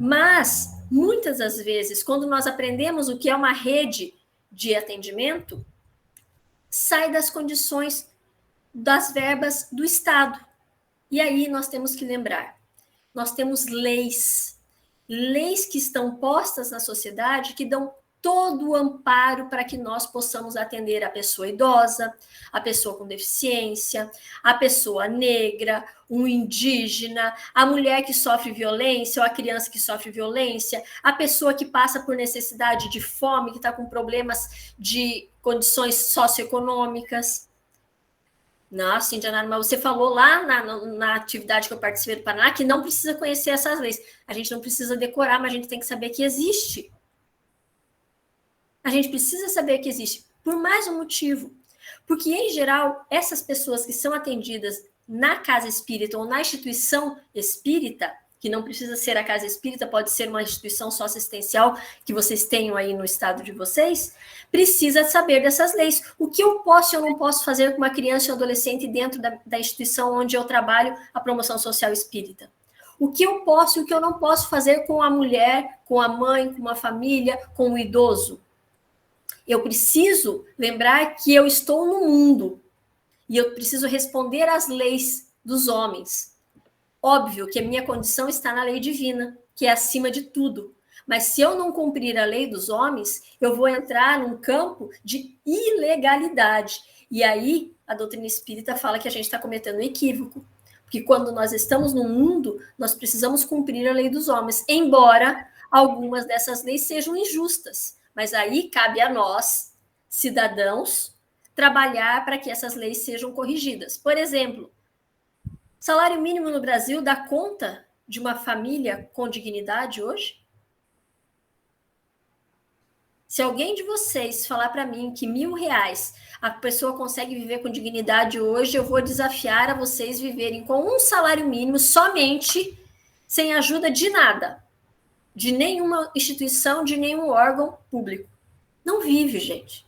mas muitas das vezes, quando nós aprendemos o que é uma rede de atendimento, sai das condições das verbas do Estado. E aí nós temos que lembrar, nós temos leis que estão postas na sociedade que dão todo o amparo para que nós possamos atender a pessoa idosa, a pessoa com deficiência, a pessoa negra, um indígena, a mulher que sofre violência ou a criança que sofre violência, a pessoa que passa por necessidade de fome, que está com problemas de condições socioeconômicas. Nossa, Indianara, mas você falou lá na atividade que eu participei do Paraná que não precisa conhecer essas leis. A gente não precisa decorar, mas a gente tem que saber que existe. A gente precisa saber que existe, por mais um motivo. Porque, em geral, essas pessoas que são atendidas na casa espírita ou na instituição espírita, que não precisa ser a casa espírita, pode ser uma instituição socioassistencial que vocês tenham aí no estado de vocês, precisa saber dessas leis. O que eu posso e eu não posso fazer com uma criança e um adolescente dentro da instituição onde eu trabalho a promoção social espírita? O que eu posso e o que eu não posso fazer com a mulher, com a mãe, com uma família, com o idoso? Eu preciso lembrar que eu estou no mundo e eu preciso responder às leis dos homens. Óbvio que a minha condição está na lei divina, que é acima de tudo. Mas se eu não cumprir a lei dos homens, eu vou entrar num campo de ilegalidade. E aí, a doutrina espírita fala que a gente está cometendo um equívoco. Porque quando nós estamos no mundo, nós precisamos cumprir a lei dos homens, embora algumas dessas leis sejam injustas. Mas aí cabe a nós, cidadãos, trabalhar para que essas leis sejam corrigidas. Por exemplo, salário mínimo no Brasil dá conta de uma família com dignidade hoje? Se alguém de vocês falar para mim que R$1.000 a pessoa consegue viver com dignidade hoje, eu vou desafiar a vocês viverem com um salário mínimo somente, sem ajuda de nada, de nenhuma instituição, de nenhum órgão público. Não vive, gente.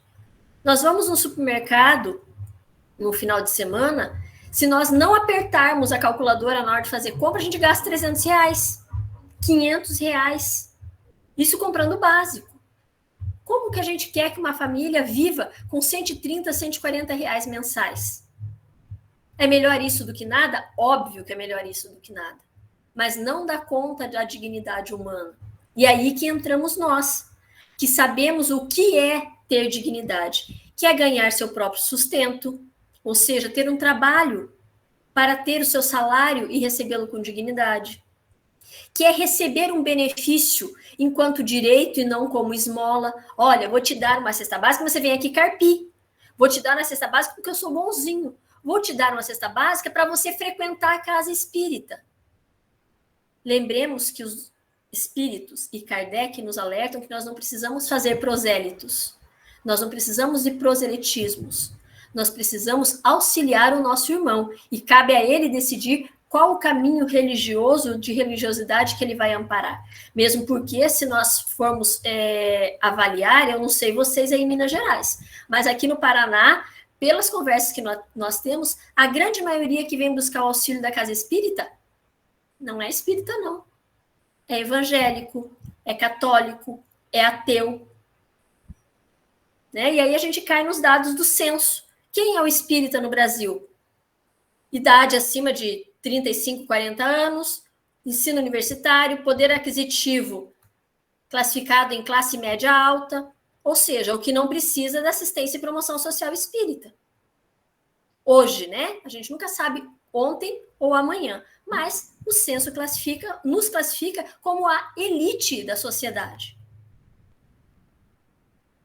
Nós vamos no supermercado no final de semana, se nós não apertarmos a calculadora na hora de fazer compra, a gente gasta R$300, R$500. Isso comprando o básico. Como que a gente quer que uma família viva com R$130, R$140 mensais? É melhor isso do que nada? Óbvio que é melhor isso do que nada. Mas não dá conta da dignidade humana. E aí que entramos nós, que sabemos o que é ter dignidade, que é ganhar seu próprio sustento, ou seja, ter um trabalho para ter o seu salário e recebê-lo com dignidade, que é receber um benefício enquanto direito e não como esmola. Olha, vou te dar uma cesta básica, mas você vem aqui carpir. Vou te dar uma cesta básica porque eu sou bonzinho. Vou te dar uma cesta básica para você frequentar a casa espírita. Lembremos que os espíritos e Kardec nos alertam que nós não precisamos fazer prosélitos. Nós não precisamos de proselitismos. Nós precisamos auxiliar o nosso irmão. E cabe a ele decidir qual o caminho religioso, de religiosidade que ele vai amparar. Mesmo porque, se nós formos avaliar, eu não sei vocês aí em Minas Gerais, mas aqui no Paraná, pelas conversas que nós temos, a grande maioria que vem buscar o auxílio da casa espírita, não é espírita, não. É evangélico, é católico, é ateu. Né? E aí a gente cai nos dados do censo. Quem é o espírita no Brasil? Idade acima de 35, 40 anos, ensino universitário, poder aquisitivo classificado em classe média alta, ou seja, o que não precisa da assistência e promoção social espírita. Hoje, né? A gente nunca sabe ontem ou amanhã, mas o censo nos classifica como a elite da sociedade.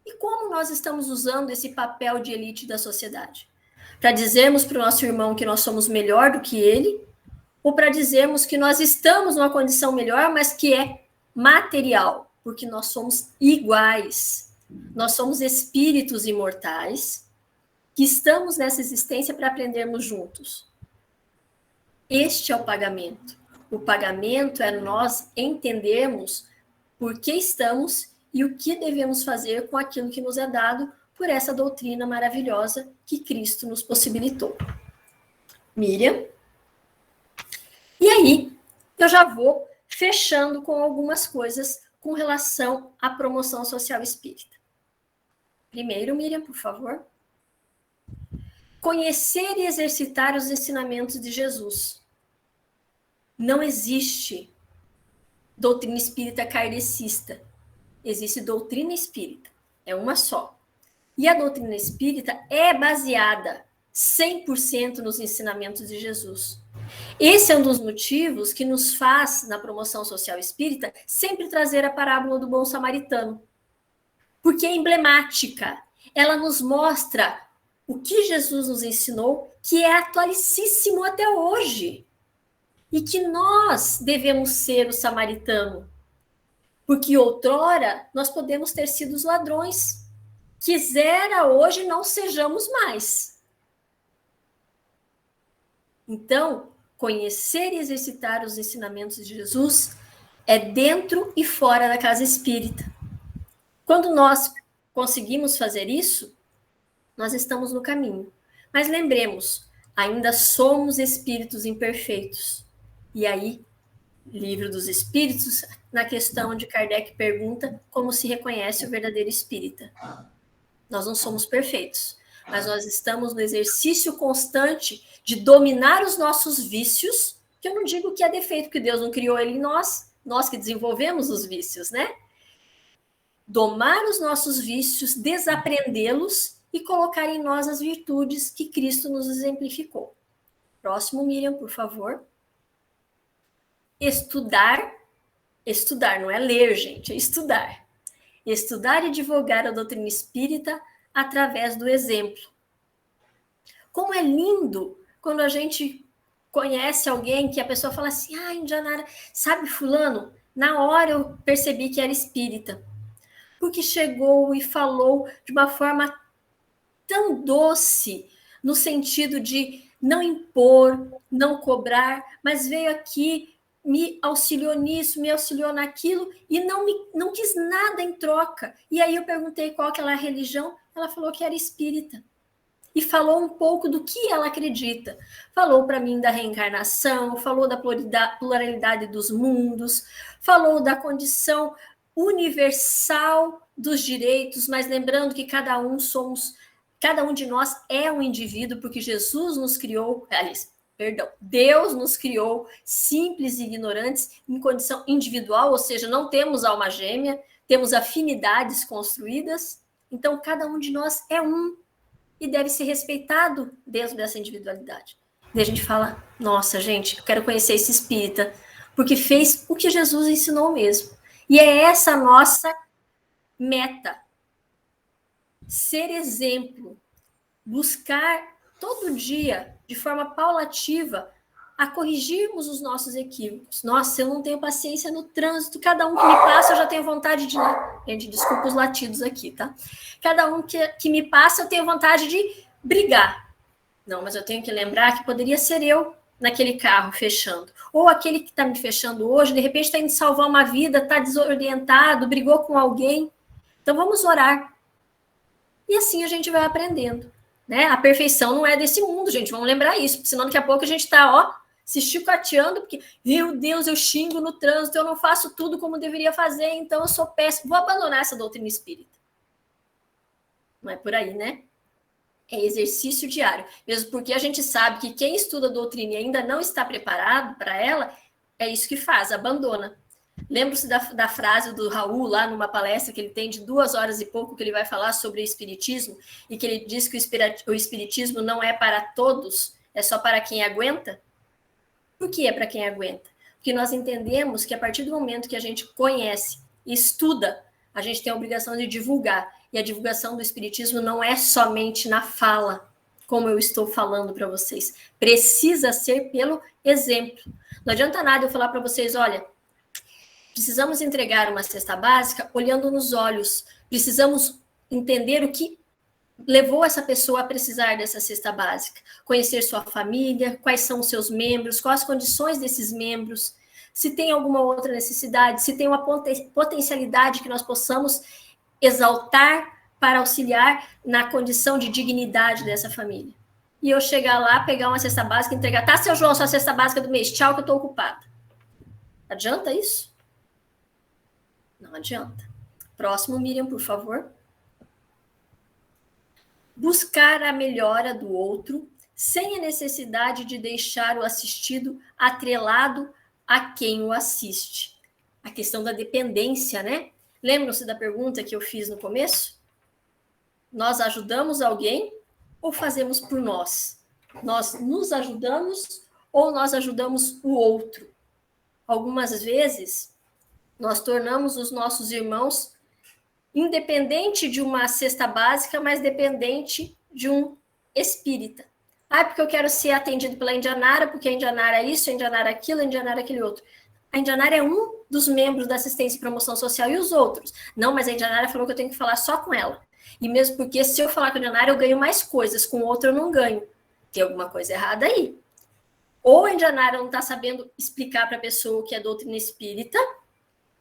E como nós estamos usando esse papel de elite da sociedade? Para dizermos para o nosso irmão que nós somos melhor do que ele, ou para dizermos que nós estamos numa condição melhor, mas que é material, porque nós somos iguais. Nós somos espíritos imortais que estamos nessa existência para aprendermos juntos. Este é o pagamento. O pagamento é nós entendermos por que estamos e o que devemos fazer com aquilo que nos é dado por essa doutrina maravilhosa que Cristo nos possibilitou. Miriam? E aí, eu já vou fechando com algumas coisas com relação à promoção social espírita. Primeiro, Miriam, por favor. Conhecer e exercitar os ensinamentos de Jesus. Não existe doutrina espírita kardecista. Existe doutrina espírita. É uma só. E a doutrina espírita é baseada 100% nos ensinamentos de Jesus. Esse é um dos motivos que nos faz, na promoção social espírita, sempre trazer a parábola do bom samaritano. Porque é emblemática. Ela nos mostra o que Jesus nos ensinou, que é atualíssimo até hoje. E que nós devemos ser o samaritano. Porque outrora nós podemos ter sido os ladrões. Quisera hoje não sejamos mais. Então, conhecer e exercitar os ensinamentos de Jesus é dentro e fora da casa espírita. Quando nós conseguimos fazer isso, nós estamos no caminho. Mas lembremos, ainda somos espíritos imperfeitos. E aí, Livro dos Espíritos, na questão onde Kardec pergunta como se reconhece o verdadeiro espírita. Nós não somos perfeitos, mas nós estamos no exercício constante de dominar os nossos vícios, que eu não digo que é defeito, porque Deus não criou ele em nós, nós que desenvolvemos os vícios, né? Domar os nossos vícios, desaprendê-los e colocar em nós as virtudes que Cristo nos exemplificou. Próximo, Miriam, por favor. Estudar não é ler, gente, é estudar. Estudar e divulgar a doutrina espírita através do exemplo. Como é lindo quando a gente conhece alguém que a pessoa fala assim, Indianara, sabe fulano? Na hora eu percebi que era espírita. Porque chegou e falou de uma forma tão doce, no sentido de não impor, não cobrar, mas veio aqui, me auxiliou nisso, me auxiliou naquilo, e não quis nada em troca. E aí eu perguntei qual que era a religião, ela falou que era espírita. E falou um pouco do que ela acredita. Falou para mim da reencarnação, falou da pluralidade dos mundos, falou da condição universal dos direitos, mas lembrando que cada um de nós é um indivíduo, porque Jesus nos criou, Deus nos criou simples e ignorantes em condição individual, ou seja, não temos alma gêmea, temos afinidades construídas, então cada um de nós é um e deve ser respeitado dentro dessa individualidade. Daí a gente fala, nossa, gente, eu quero conhecer esse espírita, porque fez o que Jesus ensinou mesmo. E é essa a nossa meta. Ser exemplo, buscar todo dia, de forma paulativa, a corrigirmos os nossos equívocos. Nossa, eu não tenho paciência no trânsito, cada um que me passa eu já tenho vontade de... Gente, desculpa os latidos aqui, tá? Cada um que me passa eu tenho vontade de brigar. Não, mas eu tenho que lembrar que poderia ser eu naquele carro fechando. Ou aquele que está me fechando hoje, de repente está indo salvar uma vida, está desorientado, brigou com alguém. Então vamos orar. E assim a gente vai aprendendo. Né? A perfeição não é desse mundo, gente. Vamos lembrar isso, porque senão daqui a pouco a gente está, se chicoteando, porque, meu Deus, eu xingo no trânsito, eu não faço tudo como deveria fazer, então eu sou péssimo. Vou abandonar essa doutrina espírita. Não é por aí, né? É exercício diário. Mesmo porque a gente sabe que quem estuda a doutrina e ainda não está preparado para ela, é isso que faz, abandona. Lembro-se da frase do Raul, lá numa palestra que ele tem de 2 horas e pouco, que ele vai falar sobre espiritismo, e que ele diz que o espiritismo não é para todos, é só para quem aguenta. Por que é para quem aguenta? Porque nós entendemos que a partir do momento que a gente conhece e estuda, a gente tem a obrigação de divulgar. E a divulgação do espiritismo não é somente na fala, como eu estou falando para vocês. Precisa ser pelo exemplo. Não adianta nada eu falar para vocês, olha, precisamos entregar uma cesta básica olhando nos olhos. Precisamos entender o que levou essa pessoa a precisar dessa cesta básica. Conhecer sua família, quais são os seus membros, quais as condições desses membros, se tem alguma outra necessidade, se tem uma potencialidade que nós possamos exaltar para auxiliar na condição de dignidade dessa família. E eu chegar lá, pegar uma cesta básica e entregar. Tá, seu João, sua cesta básica do mês. Tchau, que eu estou ocupada. Adianta isso? Não adianta. Próximo, Miriam, por favor. Buscar a melhora do outro sem a necessidade de deixar o assistido atrelado a quem o assiste. A questão da dependência, né? Lembram-se da pergunta que eu fiz no começo? Nós ajudamos alguém ou fazemos por nós? Nós nos ajudamos ou nós ajudamos o outro? Algumas vezes, nós tornamos os nossos irmãos independente de uma cesta básica, mas dependente de um espírita. Porque eu quero ser atendido pela Indianara, porque a Indianara é isso, a Indianara é aquilo, a Indianara é aquele outro. A Indianara é um dos membros da assistência e promoção social e os outros. Não, mas a Indianara falou que eu tenho que falar só com ela. E mesmo porque se eu falar com a Indianara, eu ganho mais coisas, com o outro eu não ganho. Tem alguma coisa errada aí. Ou a Indianara não está sabendo explicar para a pessoa o que é doutrina espírita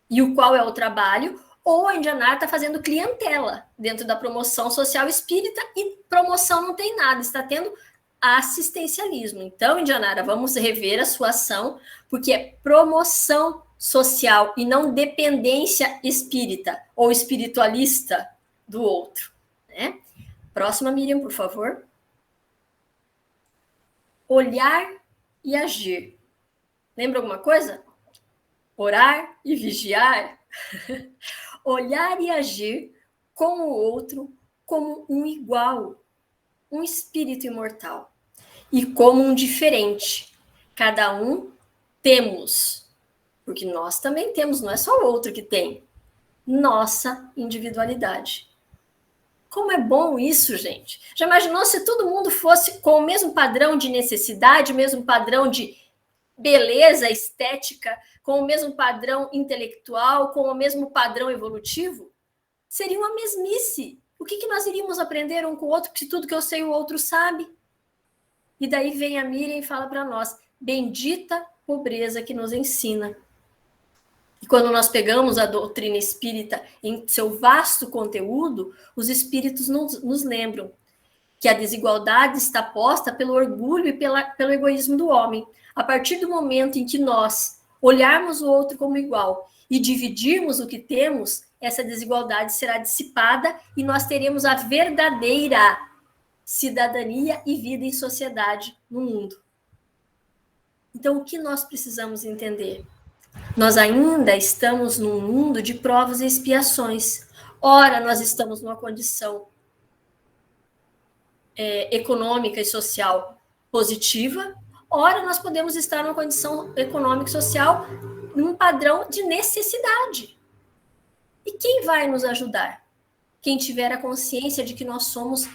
e o qual é o trabalho, ou a Indianara está fazendo clientela dentro da promoção social espírita e promoção não tem nada, está tendo assistencialismo. Então, Indianara, vamos rever a sua ação, porque é promoção social e não dependência espírita ou espiritualista do outro, né? Próxima, Miriam, por favor. Olhar e agir. Lembra alguma coisa? Orar e vigiar. Olhar e agir com o outro como um igual, um espírito imortal, e como um diferente. Cada um temos, porque nós também temos, não é só o outro que tem, nossa individualidade. Como é bom isso, gente. Já imaginou se todo mundo fosse com o mesmo padrão de necessidade, o mesmo padrão de beleza estética, com o mesmo padrão intelectual, com o mesmo padrão evolutivo? Seria uma mesmice. O que nós iríamos aprender um com o outro, se tudo que eu sei o outro sabe? E daí vem a Miriam e fala para nós, bendita pobreza que nos ensina. E quando nós pegamos a doutrina espírita em seu vasto conteúdo, os espíritos nos lembram que a desigualdade está posta pelo orgulho e pelo egoísmo do homem. A partir do momento em que nós olharmos o outro como igual e dividirmos o que temos, essa desigualdade será dissipada e nós teremos a verdadeira cidadania e vida em sociedade no mundo. Então, o que nós precisamos entender? Nós ainda estamos num mundo de provas e expiações. Ora, nós estamos numa condição econômica e social positiva, ora, nós podemos estar numa condição econômica e social num padrão de necessidade. E quem vai nos ajudar? Quem tiver a consciência de que nós somos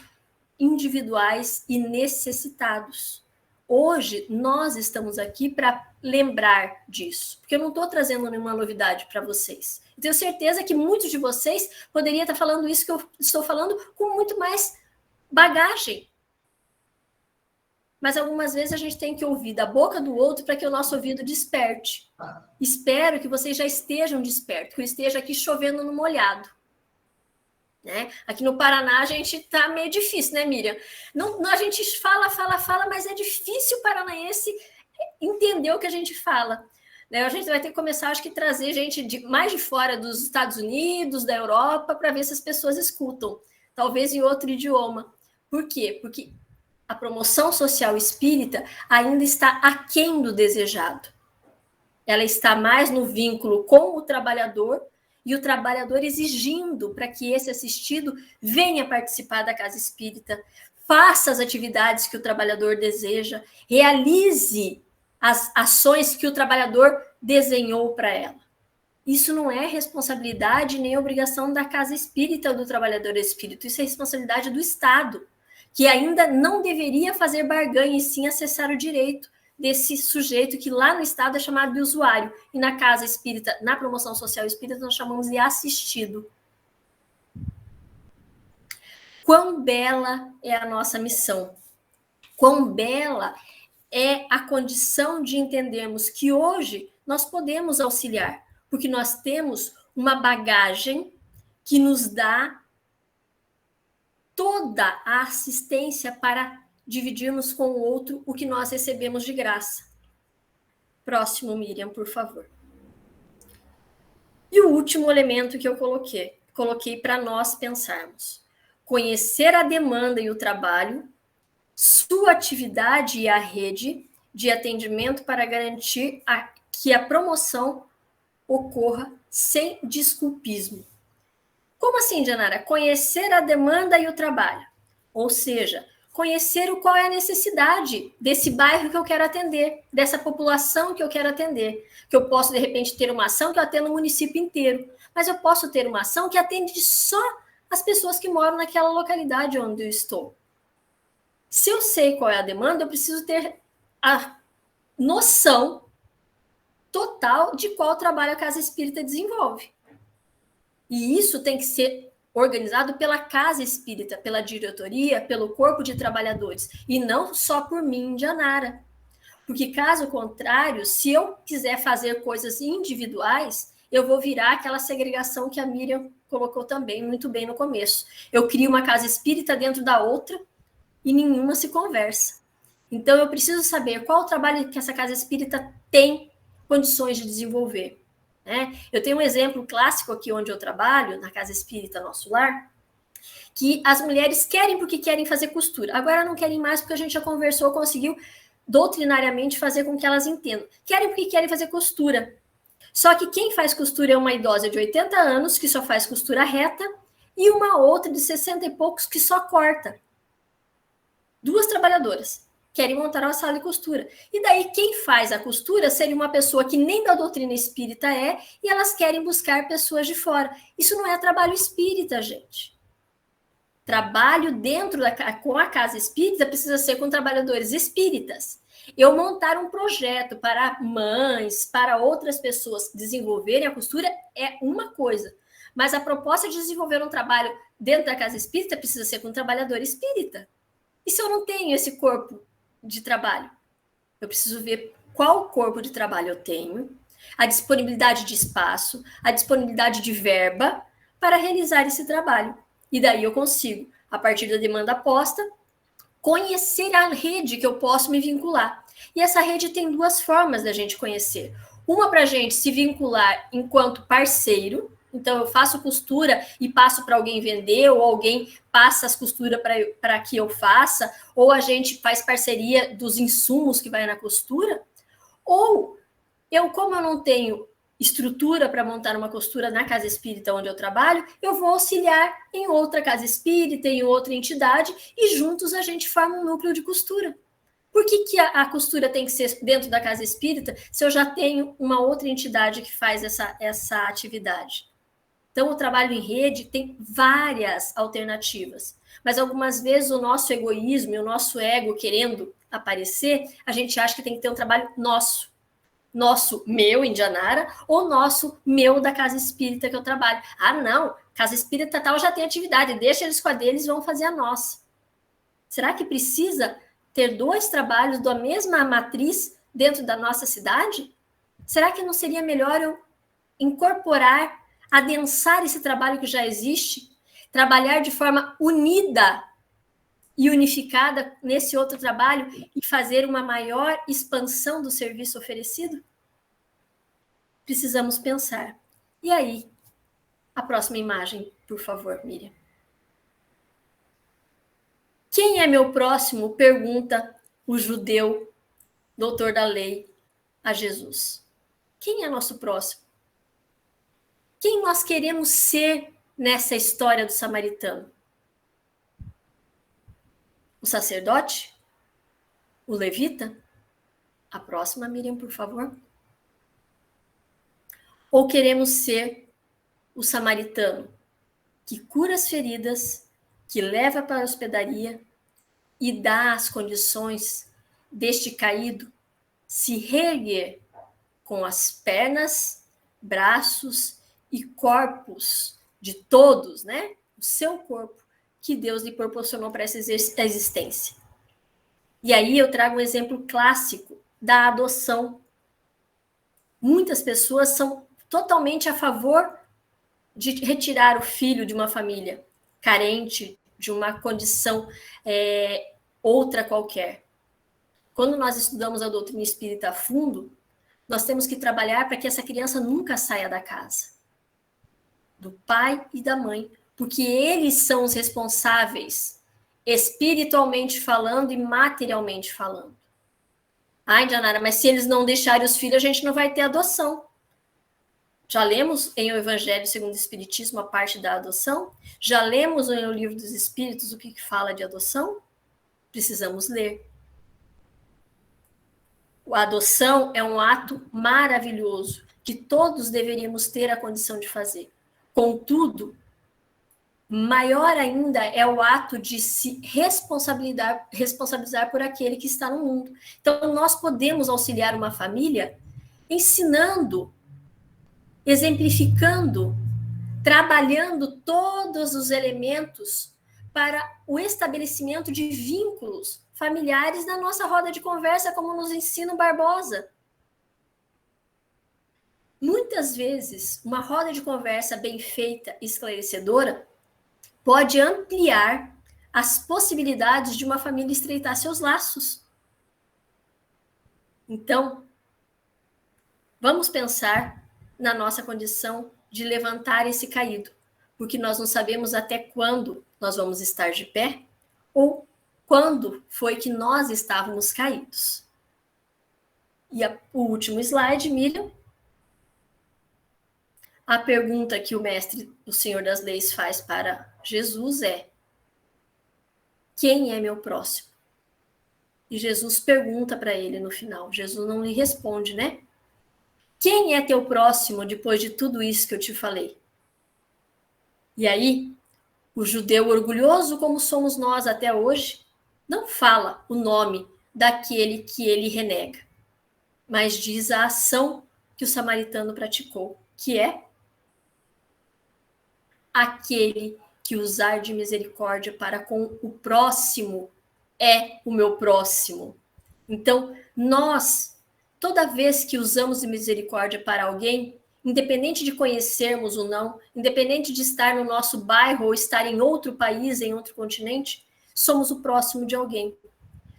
individuais e necessitados. Hoje, nós estamos aqui para lembrar disso, porque eu não estou trazendo nenhuma novidade para vocês. Eu tenho certeza que muitos de vocês poderiam estar falando isso que eu estou falando com muito mais bagagem. Mas algumas vezes a gente tem que ouvir da boca do outro para que o nosso ouvido desperte. Espero que vocês já estejam despertos, que eu esteja aqui chovendo no molhado. Né? Aqui no Paraná a gente tá meio difícil, né, Miriam? Não, a gente fala, mas é difícil o paranaense entender o que a gente fala. Né? A gente vai ter que começar, acho que, trazer gente mais de fora dos Estados Unidos, da Europa, para ver se as pessoas escutam, talvez em outro idioma. Por quê? Porque a promoção social espírita ainda está aquém do desejado. Ela está mais no vínculo com o trabalhador e o trabalhador exigindo para que esse assistido venha participar da casa espírita, faça as atividades que o trabalhador deseja, realize as ações que o trabalhador desenhou para ela. Isso não é responsabilidade nem obrigação da casa espírita ou do trabalhador espírita, isso é responsabilidade do Estado, que ainda não deveria fazer barganha e sim acessar o direito desse sujeito que lá no Estado é chamado de usuário, e na casa espírita, na promoção social espírita, nós chamamos de assistido. Quão bela é a nossa missão, quão bela é a condição de entendermos que hoje nós podemos auxiliar, porque nós temos uma bagagem que nos dá toda a assistência para dividirmos com o outro o que nós recebemos de graça. Próximo, Miriam, por favor. E o último elemento que eu coloquei para nós pensarmos. Conhecer a demanda e o trabalho, sua atividade e a rede de atendimento para garantir que a promoção ocorra sem desculpismo. Como assim, Janara? Conhecer a demanda e o trabalho. Ou seja, conhecer qual é a necessidade desse bairro que eu quero atender, dessa população que eu quero atender. Que eu posso, de repente, ter uma ação que eu atendo o município inteiro, mas eu posso ter uma ação que atende só as pessoas que moram naquela localidade onde eu estou. Se eu sei qual é a demanda, eu preciso ter a noção total de qual trabalho a Casa Espírita desenvolve. E isso tem que ser organizado pela Casa Espírita, pela diretoria, pelo corpo de trabalhadores, e não só por mim, Janara. Porque, caso contrário, se eu quiser fazer coisas individuais, eu vou virar aquela segregação que a Miriam colocou também muito bem no começo. Eu crio uma casa espírita dentro da outra e nenhuma se conversa. Então, eu preciso saber qual o trabalho que essa casa espírita tem condições de desenvolver. Né? Eu tenho um exemplo clássico aqui onde eu trabalho, na Casa Espírita Nosso Lar, que as mulheres querem porque querem fazer costura. Agora não querem mais porque a gente já conversou, conseguiu doutrinariamente fazer com que elas entendam. Querem porque querem fazer costura. Só que quem faz costura é uma idosa de 80 anos, que só faz costura reta, e uma outra de 60 e poucos que só corta. 2 trabalhadoras querem montar uma sala de costura. E daí quem faz a costura seria uma pessoa que nem da doutrina espírita é, e elas querem buscar pessoas de fora. Isso não é trabalho espírita, gente. Trabalho dentro com a casa espírita precisa ser com trabalhadores espíritas. Eu montar um projeto para mães, para outras pessoas desenvolverem a costura é uma coisa. Mas a proposta de desenvolver um trabalho dentro da casa espírita precisa ser com um trabalhador espírita. E se eu não tenho esse corpo de trabalho? Eu preciso ver qual corpo de trabalho eu tenho, a disponibilidade de espaço, a disponibilidade de verba para realizar esse trabalho. E daí eu consigo, a partir da demanda posta, conhecer a rede que eu posso me vincular. E essa rede tem 2 formas da gente conhecer. Uma para a gente se vincular enquanto parceiro. Então, eu faço costura e passo para alguém vender, ou alguém passa as costuras para que eu faça, ou a gente faz parceria dos insumos que vai na costura. Ou, como eu não tenho estrutura para montar uma costura na casa espírita onde eu trabalho, eu vou auxiliar em outra casa espírita, em outra entidade, e juntos a gente forma um núcleo de costura. Por que a costura tem que ser dentro da casa espírita se eu já tenho uma outra entidade que faz essa atividade? Então, o trabalho em rede tem várias alternativas, mas algumas vezes o nosso egoísmo e o nosso ego querendo aparecer, a gente acha que tem que ter um trabalho nosso. Nosso, meu, Indianara, ou nosso, meu, da casa espírita que eu trabalho. Ah, não, casa espírita tal já tem atividade, deixa eles com a deles, vão fazer a nossa. Será que precisa ter 2 trabalhos da mesma matriz dentro da nossa cidade? Será que não seria melhor eu incorporar, adensar esse trabalho que já existe, trabalhar de forma unida e unificada nesse outro trabalho e fazer uma maior expansão do serviço oferecido? Precisamos pensar. E aí, a próxima imagem, por favor, Miriam. Quem é meu próximo? Pergunta o judeu, doutor da lei, a Jesus. Quem é nosso próximo? Quem nós queremos ser nessa história do samaritano? O sacerdote? O levita? A próxima, Miriam, por favor. Ou queremos ser o samaritano que cura as feridas, que leva para a hospedaria e dá as condições deste caído se reerguer com as pernas, braços e corpos de todos, né? O seu corpo que Deus lhe proporcionou para essa existência. E aí eu trago um exemplo clássico da adoção. Muitas pessoas são totalmente a favor de retirar o filho de uma família carente, de uma condição outra qualquer. Quando nós estudamos a doutrina espírita a fundo, nós temos que trabalhar para que essa criança nunca saia da casa, do pai e da mãe, porque eles são os responsáveis, espiritualmente falando e materialmente falando. Ai, Indianara, mas se eles não deixarem os filhos, a gente não vai ter adoção. Já lemos em O Evangelho segundo o Espiritismo a parte da adoção? Já lemos no Livro dos Espíritos o que fala de adoção? Precisamos ler. A adoção é um ato maravilhoso que todos deveríamos ter a condição de fazer. Contudo, maior ainda é o ato de se responsabilizar por aquele que está no mundo. Então, nós podemos auxiliar uma família ensinando, exemplificando, trabalhando todos os elementos para o estabelecimento de vínculos familiares na nossa roda de conversa, como nos ensina o Barbosa. Muitas vezes, uma roda de conversa bem feita e esclarecedora pode ampliar as possibilidades de uma família estreitar seus laços. Então, vamos pensar na nossa condição de levantar esse caído, porque nós não sabemos até quando nós vamos estar de pé ou quando foi que nós estávamos caídos. E o último slide, Miriam. A pergunta que o mestre, o Senhor das Leis, faz para Jesus é: quem é meu próximo? E Jesus pergunta para ele no final. Jesus não lhe responde, né? Quem é teu próximo depois de tudo isso que eu te falei? E aí, o judeu orgulhoso como somos nós até hoje, não fala o nome daquele que ele renega, mas diz a ação que o samaritano praticou, que é aquele que usar de misericórdia para com o próximo é o meu próximo. Então, nós, toda vez que usamos de misericórdia para alguém, independente de conhecermos ou não, independente de estar no nosso bairro ou estar em outro país, em outro continente, somos o próximo de alguém.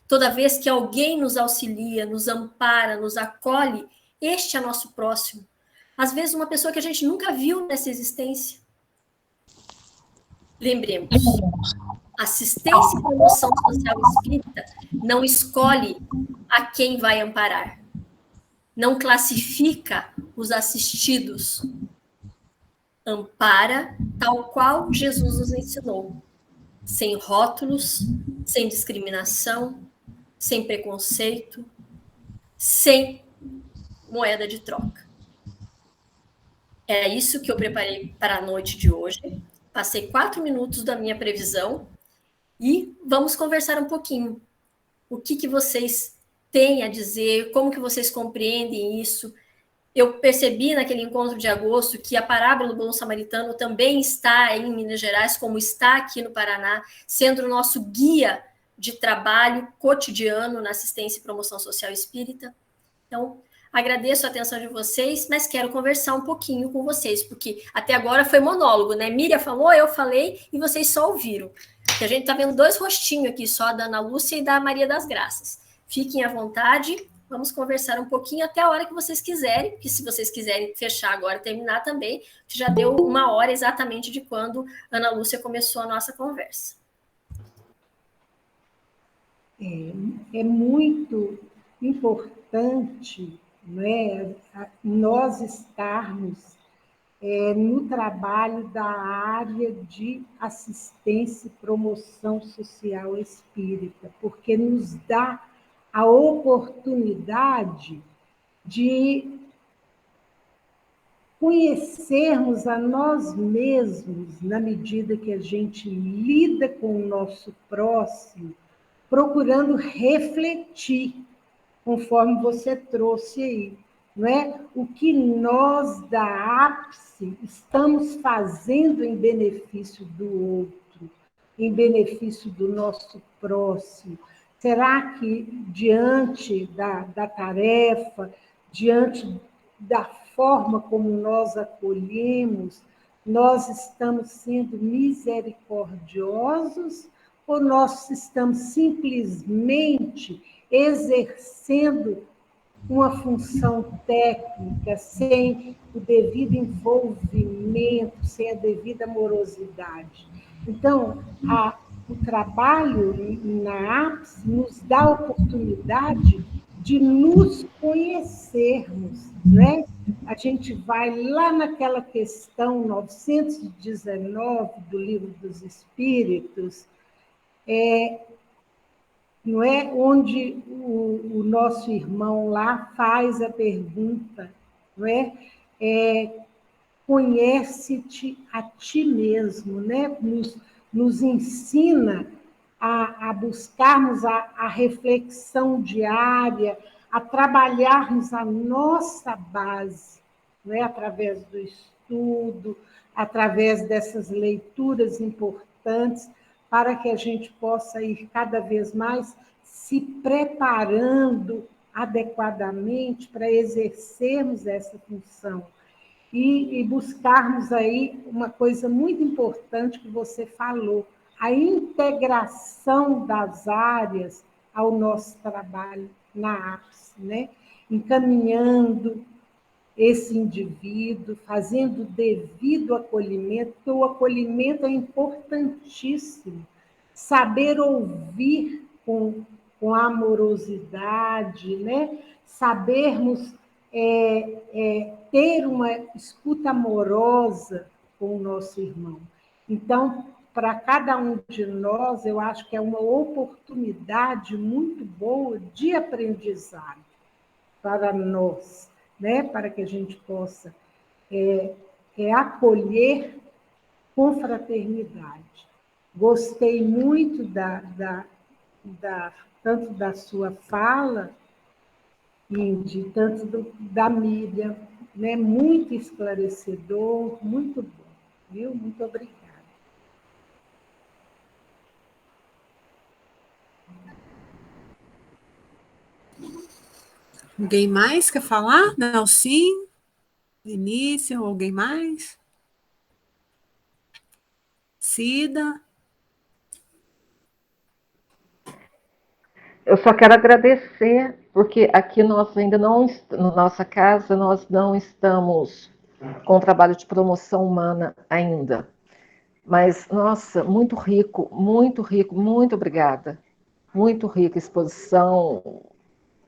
Toda vez que alguém nos auxilia, nos ampara, nos acolhe, este é nosso próximo. Às vezes, uma pessoa que a gente nunca viu nessa existência. Lembremos, assistência e promoção social espírita não escolhe a quem vai amparar, não classifica os assistidos, ampara tal qual Jesus nos ensinou, sem rótulos, sem discriminação, sem preconceito, sem moeda de troca. É isso que eu preparei para a noite de hoje. Passei 4 minutos da minha previsão e vamos conversar um pouquinho. O que vocês têm a dizer, como que vocês compreendem isso? Eu percebi naquele encontro de agosto que a parábola do bom samaritano também está em Minas Gerais, como está aqui no Paraná, sendo o nosso guia de trabalho cotidiano na assistência e promoção social espírita. Então, agradeço a atenção de vocês, mas quero conversar um pouquinho com vocês, porque até agora foi monólogo, né? Miriam falou, eu falei e vocês só ouviram. E a gente está vendo 2 rostinhos aqui, só da Ana Lúcia e da Maria das Graças. Fiquem à vontade, vamos conversar um pouquinho até a hora que vocês quiserem, porque se vocês quiserem fechar agora e terminar também, já deu 1 hora exatamente de quando a Ana Lúcia começou a nossa conversa. É muito importante, né, nós estarmos no trabalho da área de assistência e promoção social espírita, porque nos dá a oportunidade de conhecermos a nós mesmos na medida que a gente lida com o nosso próximo, procurando refletir, conforme você trouxe aí, não é? O que nós da ápice estamos fazendo em benefício do outro, em benefício do nosso próximo. Será que diante da tarefa, diante da forma como nós acolhemos, nós estamos sendo misericordiosos ou nós estamos simplesmente exercendo uma função técnica, sem o devido envolvimento, sem a devida amorosidade? Então, o trabalho na APS nos dá a oportunidade de nos conhecermos, né? A gente vai lá naquela questão 919 do Livro dos Espíritos, não é? Onde o nosso irmão lá faz a pergunta, não é? Conhece-te a ti mesmo, né? Nos ensina a buscarmos a reflexão diária, a trabalharmos a nossa base, não é? Através do estudo, através dessas leituras importantes, para que a gente possa ir cada vez mais se preparando adequadamente para exercermos essa função e buscarmos aí uma coisa muito importante que você falou, a integração das áreas ao nosso trabalho na APS, né? Encaminhando esse indivíduo, fazendo o devido acolhimento, porque o acolhimento é importantíssimo. Saber ouvir com amorosidade, né? Sabermos ter uma escuta amorosa com o nosso irmão. Então, para cada um de nós, eu acho que é uma oportunidade muito boa de aprendizado para nós, né? Para que a gente possa acolher com fraternidade. Gostei muito tanto da sua fala, Indy, tanto da Miriam, né? Muito esclarecedor, muito bom, viu? Muito obrigada. Alguém mais quer falar? Nelson? Início, alguém mais? Cida? Eu só quero agradecer, porque aqui nós ainda não, na nossa casa, nós não estamos com o trabalho de promoção humana ainda. Mas, nossa, muito rico, muito obrigada. Muito rica exposição,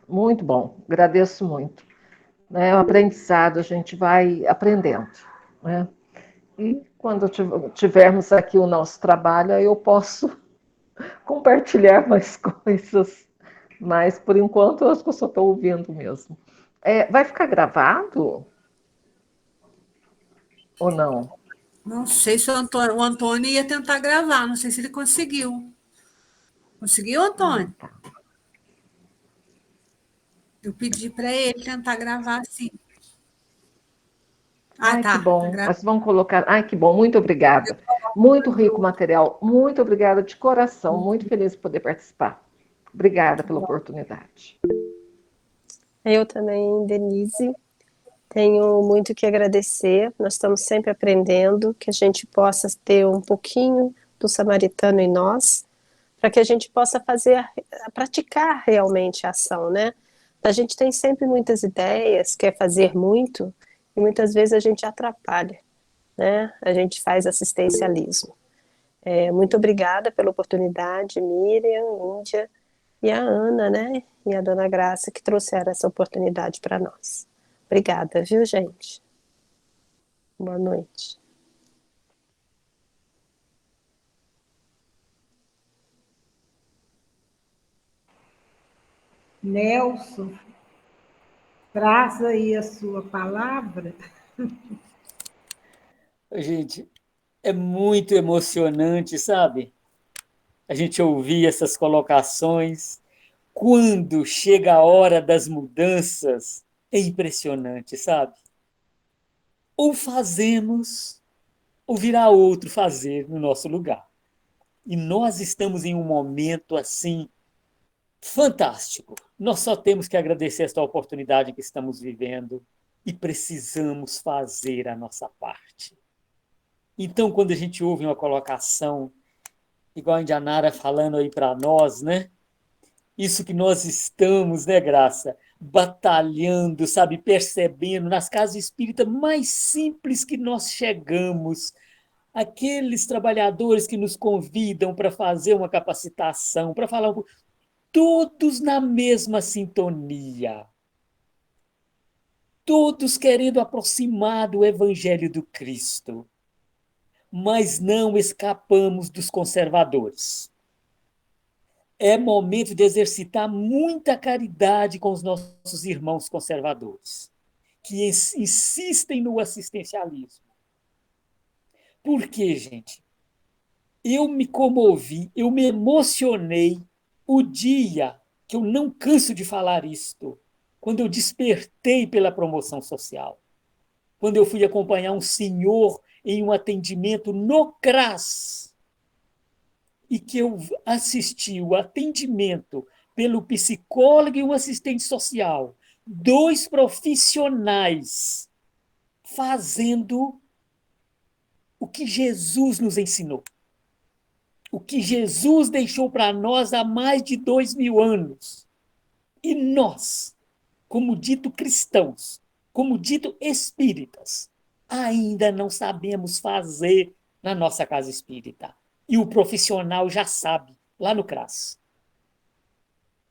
muito bom, agradeço muito. É um aprendizado, a gente vai aprendendo, né? E quando tivermos aqui o nosso trabalho, eu posso compartilhar mais coisas. Mas, por enquanto, eu acho que eu só estou ouvindo mesmo. Vai ficar gravado? Ou não? Não sei se o Antônio ia tentar gravar, não sei se ele conseguiu. Conseguiu, Antônio? Tá. Eu pedi para ele tentar gravar, sim. Ai, Tá. que bom. Tá. Mas vamos colocar. Ai, que bom, muito obrigada. Muito rico o material. Muito obrigada de coração. Muito feliz de poder participar. Obrigada pela oportunidade. Eu também, Denise, tenho muito que agradecer. Nós estamos sempre aprendendo, que a gente possa ter um pouquinho do samaritano em nós, para que a gente possa praticar realmente a ação, né? A gente tem sempre muitas ideias, quer fazer muito, e muitas vezes a gente atrapalha, né? A gente faz assistencialismo. Muito obrigada pela oportunidade, Miriam, Índia e a Ana, né? E a Dona Graça, que trouxeram essa oportunidade para nós. Obrigada, viu, gente? Boa noite. Nelson, traz aí a sua palavra. Gente, é muito emocionante, sabe? A gente ouvir essas colocações. Quando chega a hora das mudanças, é impressionante, sabe? Ou fazemos, ou virá outro fazer no nosso lugar. E nós estamos em um momento assim fantástico. Nós só temos que agradecer esta oportunidade que estamos vivendo e precisamos fazer a nossa parte. Então, quando a gente ouve uma colocação, igual a Indianara falando aí para nós, né? Isso que nós estamos, né, Graça? Batalhando, sabe? Percebendo nas casas espíritas mais simples que nós chegamos, aqueles trabalhadores que nos convidam para fazer uma capacitação, para falar todos na mesma sintonia, todos querendo aproximar do Evangelho do Cristo, mas não escapamos dos conservadores. É momento de exercitar muita caridade com os nossos irmãos conservadores, que insistem no assistencialismo. Por quê, gente? Eu me comovi, eu me emocionei o dia que eu não canso de falar isto, quando eu despertei pela promoção social, quando eu fui acompanhar um senhor em um atendimento no CRAS, e que eu assisti o atendimento pelo psicólogo e um assistente social, 2 profissionais fazendo o que Jesus nos ensinou, o que Jesus deixou para nós há mais de 2000 anos. E nós, como dito cristãos, como dito espíritas, ainda não sabemos fazer na nossa casa espírita. E o profissional já sabe, lá no CRAS.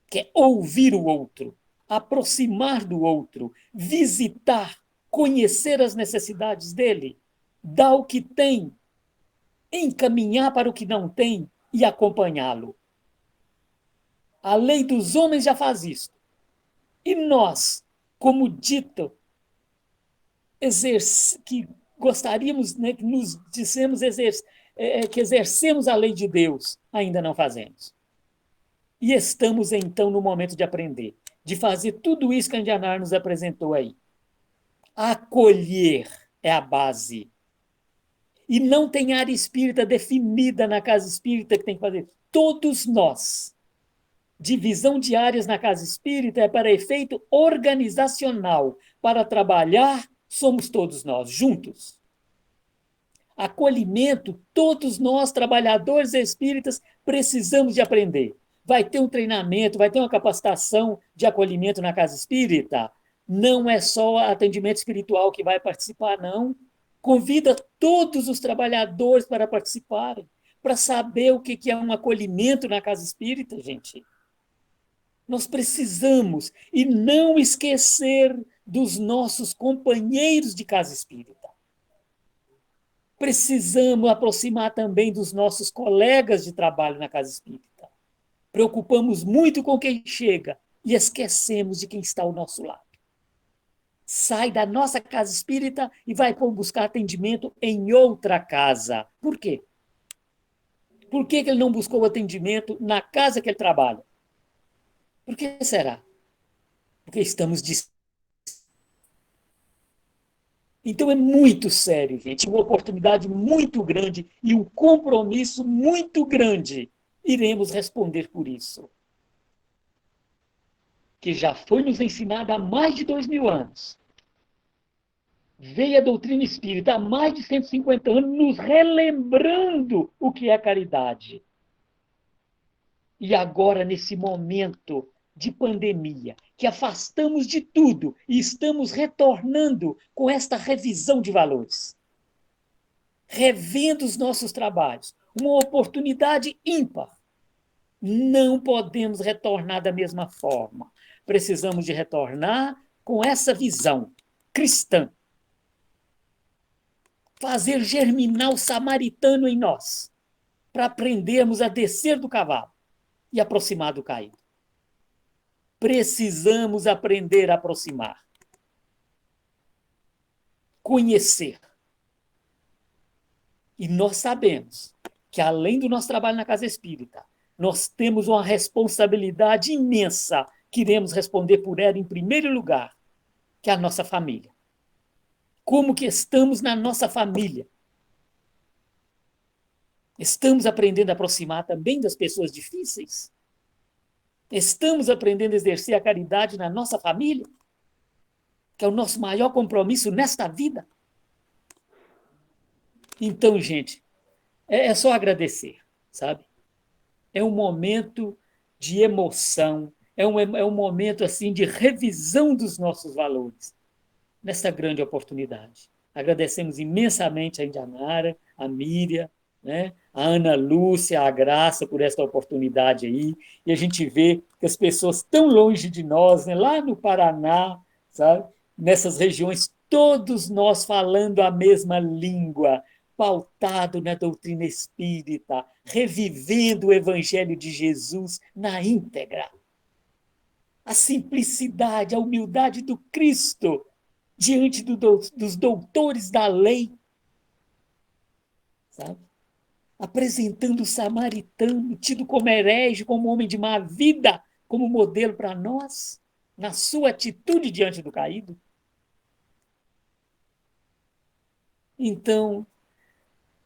Que é ouvir o outro, aproximar do outro, visitar, conhecer as necessidades dele, dar o que tem, encaminhar para o que não tem e acompanhá-lo. A lei dos homens já faz isso. E nós, como dito, que gostaríamos, né, que nos dissemos que exercemos a lei de Deus, ainda não fazemos. E estamos, então, no momento de aprender, de fazer tudo isso que a Indianária nos apresentou aí. Acolher é a base. E não tem área espírita definida na casa espírita que tem que fazer. Todos nós. Divisão de áreas na casa espírita é para efeito organizacional. Para trabalhar, somos todos nós, juntos. Acolhimento, todos nós, trabalhadores espíritas, precisamos de aprender. Vai ter um treinamento, vai ter uma capacitação de acolhimento na casa espírita. Não é só atendimento espiritual que vai participar, não. Convida todos os trabalhadores para participarem, para saber o que é um acolhimento na casa espírita, gente. Nós precisamos, e não esquecer dos nossos companheiros de casa espírita. Precisamos aproximar também dos nossos colegas de trabalho na casa espírita. Preocupamos muito com quem chega e esquecemos de quem está ao nosso lado. Sai da nossa casa espírita e vai buscar atendimento em outra casa. Por quê? Por que ele não buscou atendimento na casa que ele trabalha? Por que será? Porque estamos distantes. Então é muito sério, gente, uma oportunidade muito grande e um compromisso muito grande. Iremos responder por isso. Que já foi nos ensinado há mais de 2000 anos. Veio a doutrina espírita há mais de 150 anos nos relembrando o que é caridade. E agora, nesse momento de pandemia, que afastamos de tudo e estamos retornando com esta revisão de valores, revendo os nossos trabalhos, uma oportunidade ímpar. Não podemos retornar da mesma forma. Precisamos de retornar com essa visão cristã. Fazer germinar o samaritano em nós, para aprendermos a descer do cavalo e aproximar do caído. Precisamos aprender a aproximar. Conhecer. E nós sabemos que, além do nosso trabalho na casa espírita, nós temos uma responsabilidade imensa que iremos responder por ela em primeiro lugar, que é a nossa família. Como que estamos na nossa família? Estamos aprendendo a aproximar também das pessoas difíceis? Estamos aprendendo a exercer a caridade na nossa família? Que é o nosso maior compromisso nesta vida? Então, gente, é só agradecer, sabe? É um momento de emoção, é um momento assim de revisão dos nossos valores, nessa grande oportunidade. Agradecemos imensamente a Indianara, a Miriam, né? A Ana Lúcia, a Graça por esta oportunidade aí, e a gente vê que as pessoas tão longe de nós, né? Lá no Paraná, sabe? Nessas regiões, todos nós falando a mesma língua, pautado na doutrina espírita, revivendo o Evangelho de Jesus na íntegra. A simplicidade, a humildade do Cristo diante dos doutores da lei, sabe? Apresentando o samaritano, tido como herege, como homem de má vida, como modelo para nós, na sua atitude diante do caído. Então,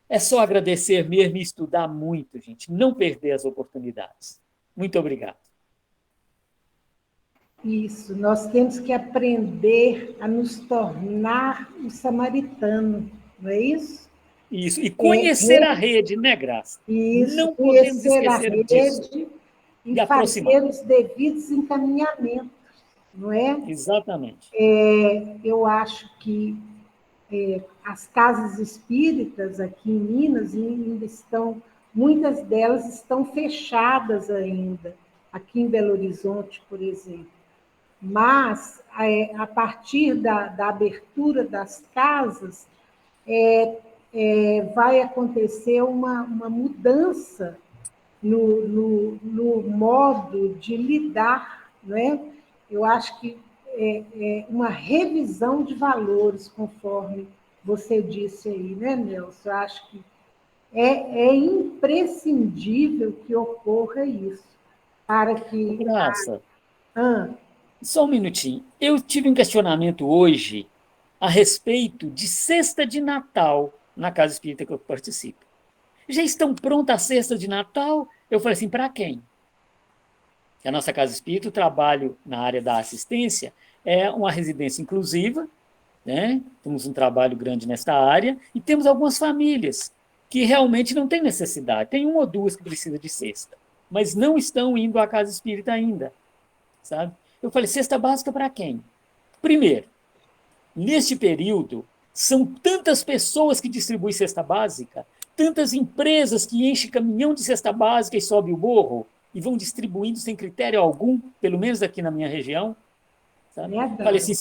é só agradecer mesmo e estudar muito, gente. Não perder as oportunidades. Muito obrigado. Isso, nós temos que aprender a nos tornar o samaritano, não é isso? Isso, e conhecer a rede, né, Graça? Isso, Não podemos conhecer a esquecer disso, rede e de aproximar. fazer os devidos encaminhamentos, não é? Exatamente. Eu acho que as casas espíritas aqui em Minas ainda estão, muitas delas estão fechadas ainda, aqui em Belo Horizonte, por exemplo. Mas, a partir da abertura das casas, vai acontecer uma mudança no modo de lidar, não é? Eu acho que uma revisão de valores, conforme você disse aí, né, Nelson? Eu acho que é imprescindível que ocorra isso, para que... Graça, Ah, só um minutinho. Eu tive um questionamento hoje a respeito de cesta de Natal na casa espírita que eu participo. Já estão prontas as cestas de Natal? Eu falei assim, para quem? A nossa casa espírita, o trabalho na área da assistência é uma residência inclusiva, né? Temos um trabalho grande nesta área e temos algumas famílias que realmente não têm necessidade. Tem uma ou duas que precisam de cesta, mas não estão indo à casa espírita ainda, sabe? Eu falei, cesta básica para quem? Primeiro, neste período, são tantas pessoas que distribuem cesta básica, tantas empresas que enchem caminhão de cesta básica e sobe o morro e vão distribuindo sem critério algum, pelo menos aqui na minha região. Sabe? Falei assim,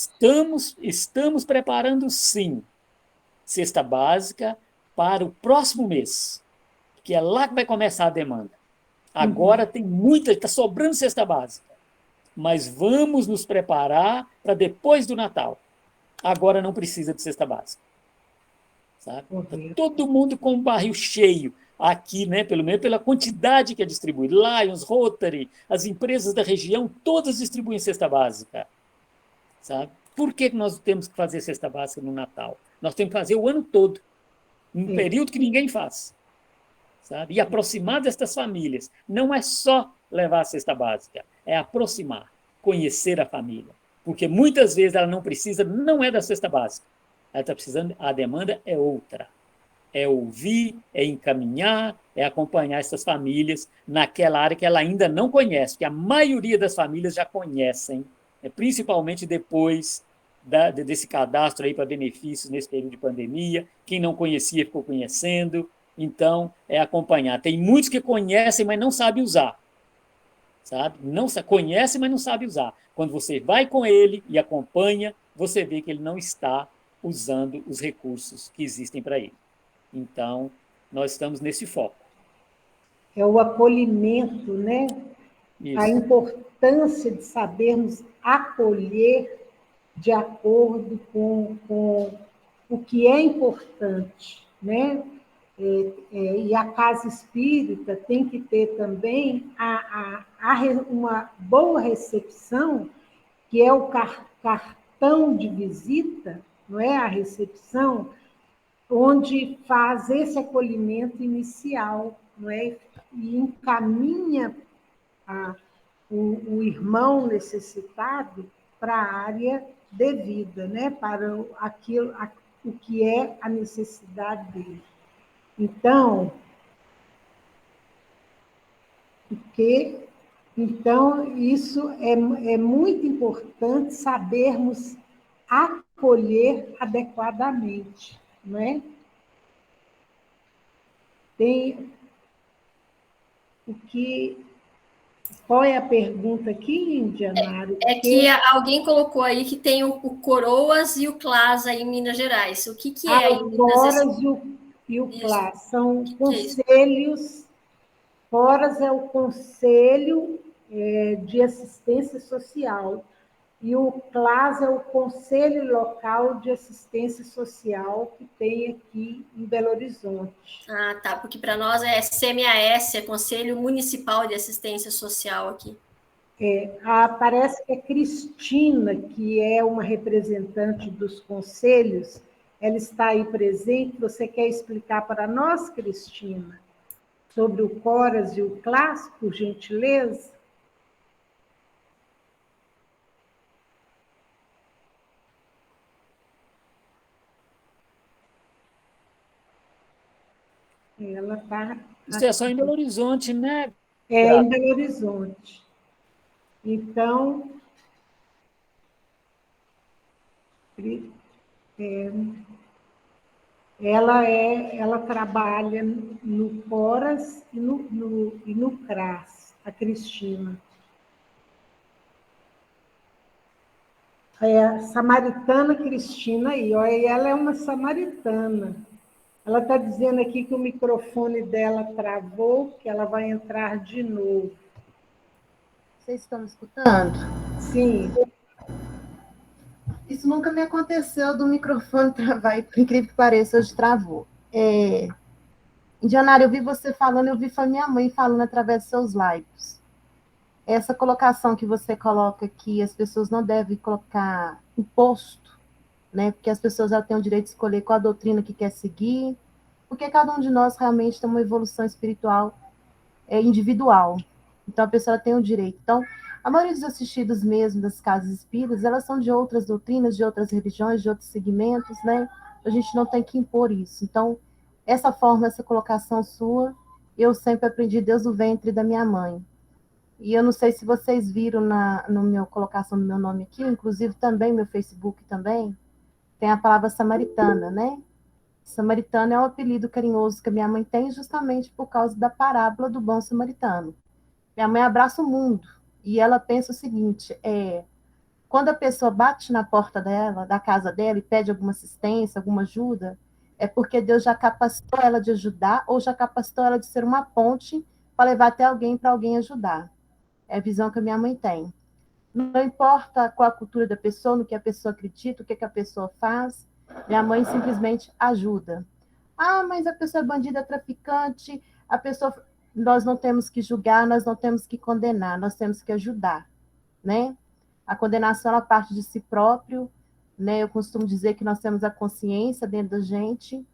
estamos preparando sim cesta básica para o próximo mês, que é lá que vai começar a demanda. Agora tem muita, está sobrando cesta básica, mas vamos nos preparar para depois do Natal. Agora não precisa de cesta básica. Sabe? Tá todo mundo com o barril cheio aqui, né? Pelo menos pela quantidade que é distribuída. Lions, Rotary, as empresas da região, todas distribuem cesta básica. Sabe? Por que nós temos que fazer cesta básica no Natal? Nós temos que fazer o ano todo, um período que ninguém faz. Sabe? E aproximar destas famílias. Não é só levar a cesta básica, é aproximar, conhecer a família. Porque muitas vezes ela não precisa, não é da cesta básica. Ela está precisando, a demanda é outra. É ouvir, é encaminhar, é acompanhar essas famílias naquela área que ela ainda não conhece, que a maioria das famílias já conhecem, principalmente depois desse cadastro aí para benefícios nesse período de pandemia. Quem não conhecia ficou conhecendo. Então, é acompanhar. Tem muitos que conhecem, mas não sabem usar. Sabe? Não conhece, mas não sabe usar. Quando você vai com ele e acompanha, você vê que ele não está usando os recursos que existem para ele. Então, nós estamos nesse foco. É o acolhimento, né? Isso. A importância de sabermos acolher de acordo com o que é importante, né? E a casa espírita tem que ter também uma boa recepção, que é o cartão de visita, não é? A recepção, onde faz esse acolhimento inicial, não é? E encaminha o irmão necessitado para a área devida, né? Para o que é a necessidade dele. Então, isso é muito importante sabermos acolher adequadamente, não é? Tem o que... Qual é a pergunta aqui, Indianário? É que alguém colocou aí que tem o Coroas e o CLAS aí em Minas Gerais. O que é aí em Minas? O Coras e o CLAS são conselhos. Coras é o Conselho de Assistência Social e o CLAS é o Conselho Local de Assistência Social que tem aqui em Belo Horizonte. Ah, tá, porque para nós é CMAS, é Conselho Municipal de Assistência Social aqui. Parece que a Cristina, que é uma representante dos conselhos, ela está aí presente. Você quer explicar para nós, Cristina, sobre o Coras e o CLAS, por gentileza? Ela está Isso é só em Belo Horizonte, né? em Belo Horizonte. Então, ela trabalha no Coras e no CRAS, a Cristina. É a samaritana Cristina aí, ó, e ela é uma samaritana. Ela está dizendo aqui que o microfone dela travou, que ela vai entrar de novo. Vocês estão me escutando? Sim. Isso nunca me aconteceu do microfone travar, e, por incrível que pareça, hoje travou. Indianária, eu vi você falando, eu vi foi minha mãe falando através dos seus lives. Essa colocação que você coloca que as pessoas não devem colocar imposto, né? Porque as pessoas já têm o direito de escolher qual a doutrina que quer seguir, porque cada um de nós realmente tem uma evolução espiritual individual. Então, a pessoa tem o direito. Então, a maioria dos assistidos mesmo das casas espíritas, elas são de outras doutrinas, de outras religiões, de outros segmentos, né? A gente não tem que impor isso. Então, essa forma, essa colocação sua, eu sempre aprendi desde o ventre da minha mãe. E eu não sei se vocês viram no meu colocação do meu nome aqui, inclusive também meu Facebook também, tem a palavra samaritana, né? Samaritano é um apelido carinhoso que a minha mãe tem justamente por causa da parábola do bom samaritano. Minha mãe abraça o mundo e ela pensa o seguinte, quando a pessoa bate na porta dela, da casa dela e pede alguma assistência, alguma ajuda, é porque Deus já capacitou ela de ajudar ou já capacitou ela de ser uma ponte para levar até alguém para alguém ajudar. É a visão que a minha mãe tem. Não importa qual a cultura da pessoa, no que a pessoa acredita, o que a pessoa faz, minha mãe simplesmente ajuda. Ah, mas a pessoa é bandida, é traficante, a pessoa... Nós não temos que julgar, nós não temos que condenar, nós temos que ajudar, né? A condenação, ela parte de si próprio, né? Eu costumo dizer que nós temos a consciência dentro da gente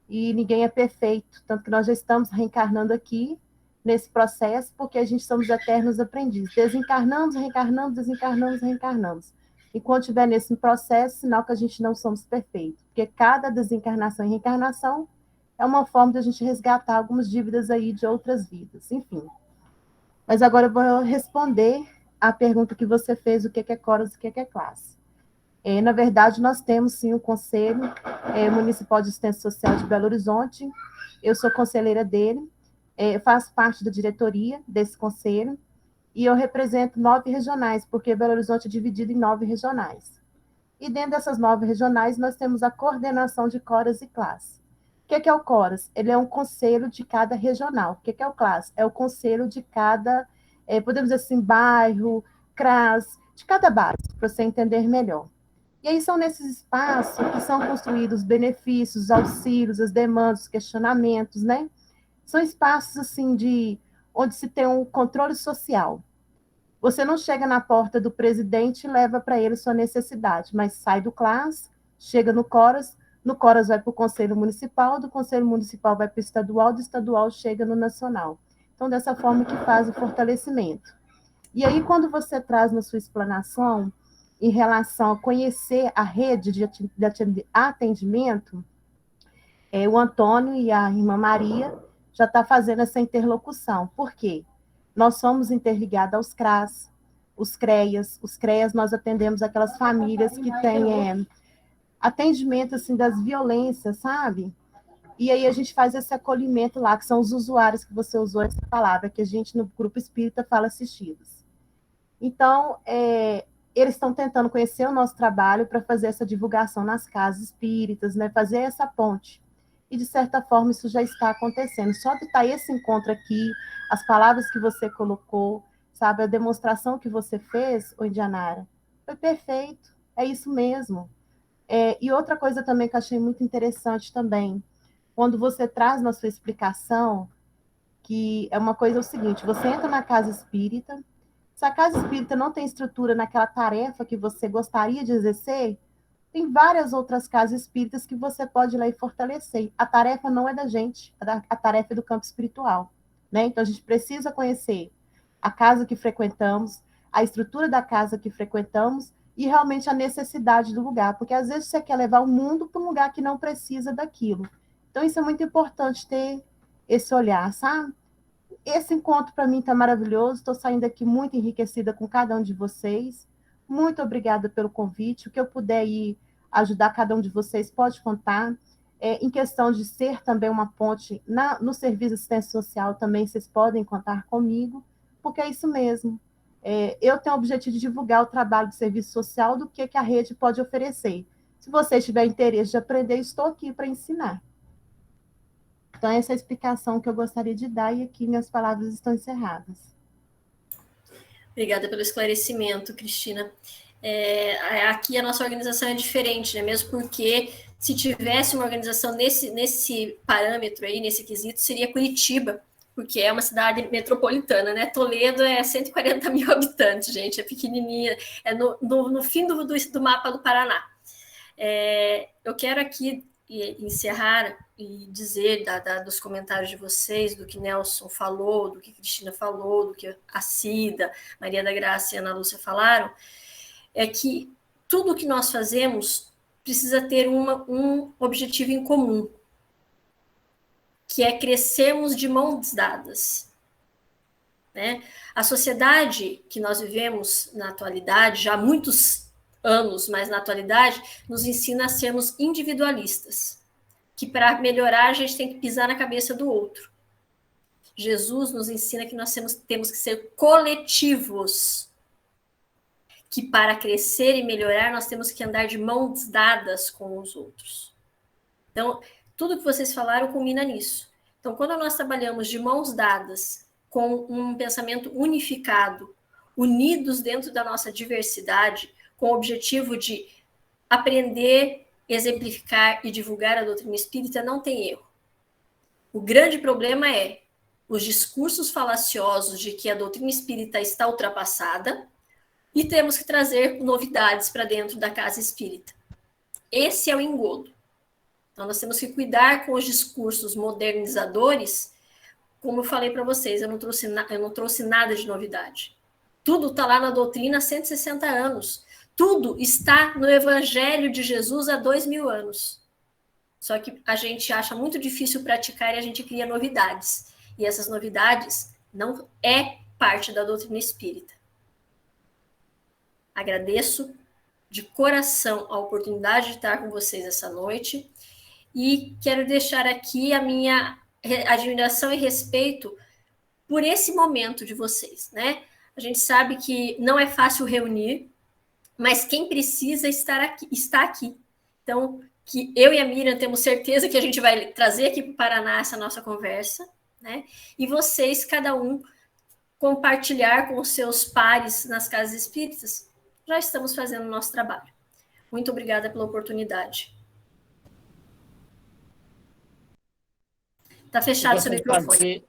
e ninguém é perfeito, tanto que nós já estamos reencarnando aqui nesse processo, porque a gente somos eternos aprendizes. Desencarnamos, reencarnamos, desencarnamos, reencarnamos. Enquanto estiver nesse processo, sinal que a gente não somos perfeitos, porque cada desencarnação e reencarnação é uma forma de a gente resgatar algumas dívidas aí de outras vidas, enfim. Mas agora eu vou responder a pergunta que você fez, o que é Coras e o que é classe. Na verdade, nós temos, sim, o Conselho Municipal de Assistência Social de Belo Horizonte, eu sou conselheira dele, faço parte da diretoria desse conselho, e eu represento 9 regionais, porque Belo Horizonte é dividido em 9 regionais. E dentro dessas 9 regionais, nós temos a coordenação de Coras e Classe. O que é o Coras? Ele é um conselho de cada regional. O que é o Classe? É o conselho de cada, podemos dizer assim, bairro, CRAS, de cada base, para você entender melhor. E aí são nesses espaços que são construídos os benefícios, os auxílios, as demandas, os questionamentos, né? São espaços, assim, onde se tem um controle social. Você não chega na porta do presidente e leva para ele sua necessidade, mas sai do CLAS, chega no Coras vai para o Conselho Municipal, do Conselho Municipal vai para o estadual, do estadual chega no nacional. Então, dessa forma que faz o fortalecimento. E aí, quando você traz na sua explanação, em relação a conhecer a rede de atendimento, o Antônio e a irmã Maria já estão fazendo essa interlocução. Por quê? Nós somos interligados aos CRAS, os CREAS nós atendemos aquelas famílias que têm atendimento assim, das violências, sabe? E aí a gente faz esse acolhimento lá, que são os usuários que você usou essa palavra, que a gente no Grupo Espírita fala assistidos. Então, eles estão tentando conhecer o nosso trabalho para fazer essa divulgação nas casas espíritas, né? Fazer essa ponte. E, de certa forma, isso já está acontecendo. Só de estar esse encontro aqui, as palavras que você colocou, sabe, a demonstração que você fez, Indianara, foi perfeito, é isso mesmo. E outra coisa também que eu achei muito interessante também, quando você traz na sua explicação, que é uma coisa, é o seguinte, você entra na casa espírita, se a casa espírita não tem estrutura naquela tarefa que você gostaria de exercer, tem várias outras casas espíritas que você pode ir lá e fortalecer. A tarefa não é da gente, a tarefa é do campo espiritual, né? Então, a gente precisa conhecer a casa que frequentamos, a estrutura da casa que frequentamos e realmente a necessidade do lugar, porque às vezes você quer levar o mundo para um lugar que não precisa daquilo. Então, isso é muito importante ter esse olhar, sabe? Esse encontro para mim está maravilhoso, estou saindo aqui muito enriquecida com cada um de vocês. Muito obrigada pelo convite. O que eu puder ir ajudar cada um de vocês, pode contar. Em questão de ser também uma ponte no serviço de assistência social, também vocês podem contar comigo, porque é isso mesmo. Eu tenho o objetivo de divulgar o trabalho de serviço social do que a rede pode oferecer. Se vocês tiverem interesse de aprender, estou aqui para ensinar. Então, essa é a explicação que eu gostaria de dar, e aqui minhas palavras estão encerradas. Obrigada pelo esclarecimento, Cristina. Aqui a nossa organização é diferente, né? Mesmo porque se tivesse uma organização nesse parâmetro aí, nesse quesito, seria Curitiba, porque é uma cidade metropolitana, né? Toledo é 140 mil habitantes, gente, é pequenininha, é no fim do mapa do Paraná. Eu quero aqui encerrar e dizer dos comentários de vocês, do que Nelson falou, do que Cristina falou, do que a Cida, Maria da Graça e Ana Lúcia falaram, é que tudo o que nós fazemos precisa ter um objetivo em comum, que é crescermos de mãos dadas. Né? A sociedade que nós vivemos na atualidade, já há muitos anos, mas na atualidade, nos ensina a sermos individualistas, que para melhorar a gente tem que pisar na cabeça do outro. Jesus nos ensina que nós temos que ser coletivos, que para crescer e melhorar nós temos que andar de mãos dadas com os outros. Então, tudo que vocês falaram culmina nisso. Então, quando nós trabalhamos de mãos dadas, com um pensamento unificado, unidos dentro da nossa diversidade, com o objetivo de aprender, exemplificar e divulgar a doutrina espírita, não tem erro. O grande problema é os discursos falaciosos de que a doutrina espírita está ultrapassada e temos que trazer novidades para dentro da casa espírita. Esse é o engodo. Então, nós temos que cuidar com os discursos modernizadores. Como eu falei para vocês, eu não trouxe nada de novidade. Tudo está lá na doutrina há 160 anos. Tudo está no Evangelho de Jesus há 2000 anos. Só que a gente acha muito difícil praticar e a gente cria novidades. E essas novidades não é parte da doutrina espírita. Agradeço de coração a oportunidade de estar com vocês essa noite e quero deixar aqui a minha admiração e respeito por esse momento de vocês, né? A gente sabe que não é fácil reunir, mas quem precisa está aqui. Então, que eu e a Miriam temos certeza que a gente vai trazer aqui para o Paraná essa nossa conversa, né? E vocês, cada um, compartilhar com os seus pares nas casas espíritas. Já estamos fazendo o nosso trabalho. Muito obrigada pela oportunidade. Está fechado seu microfone.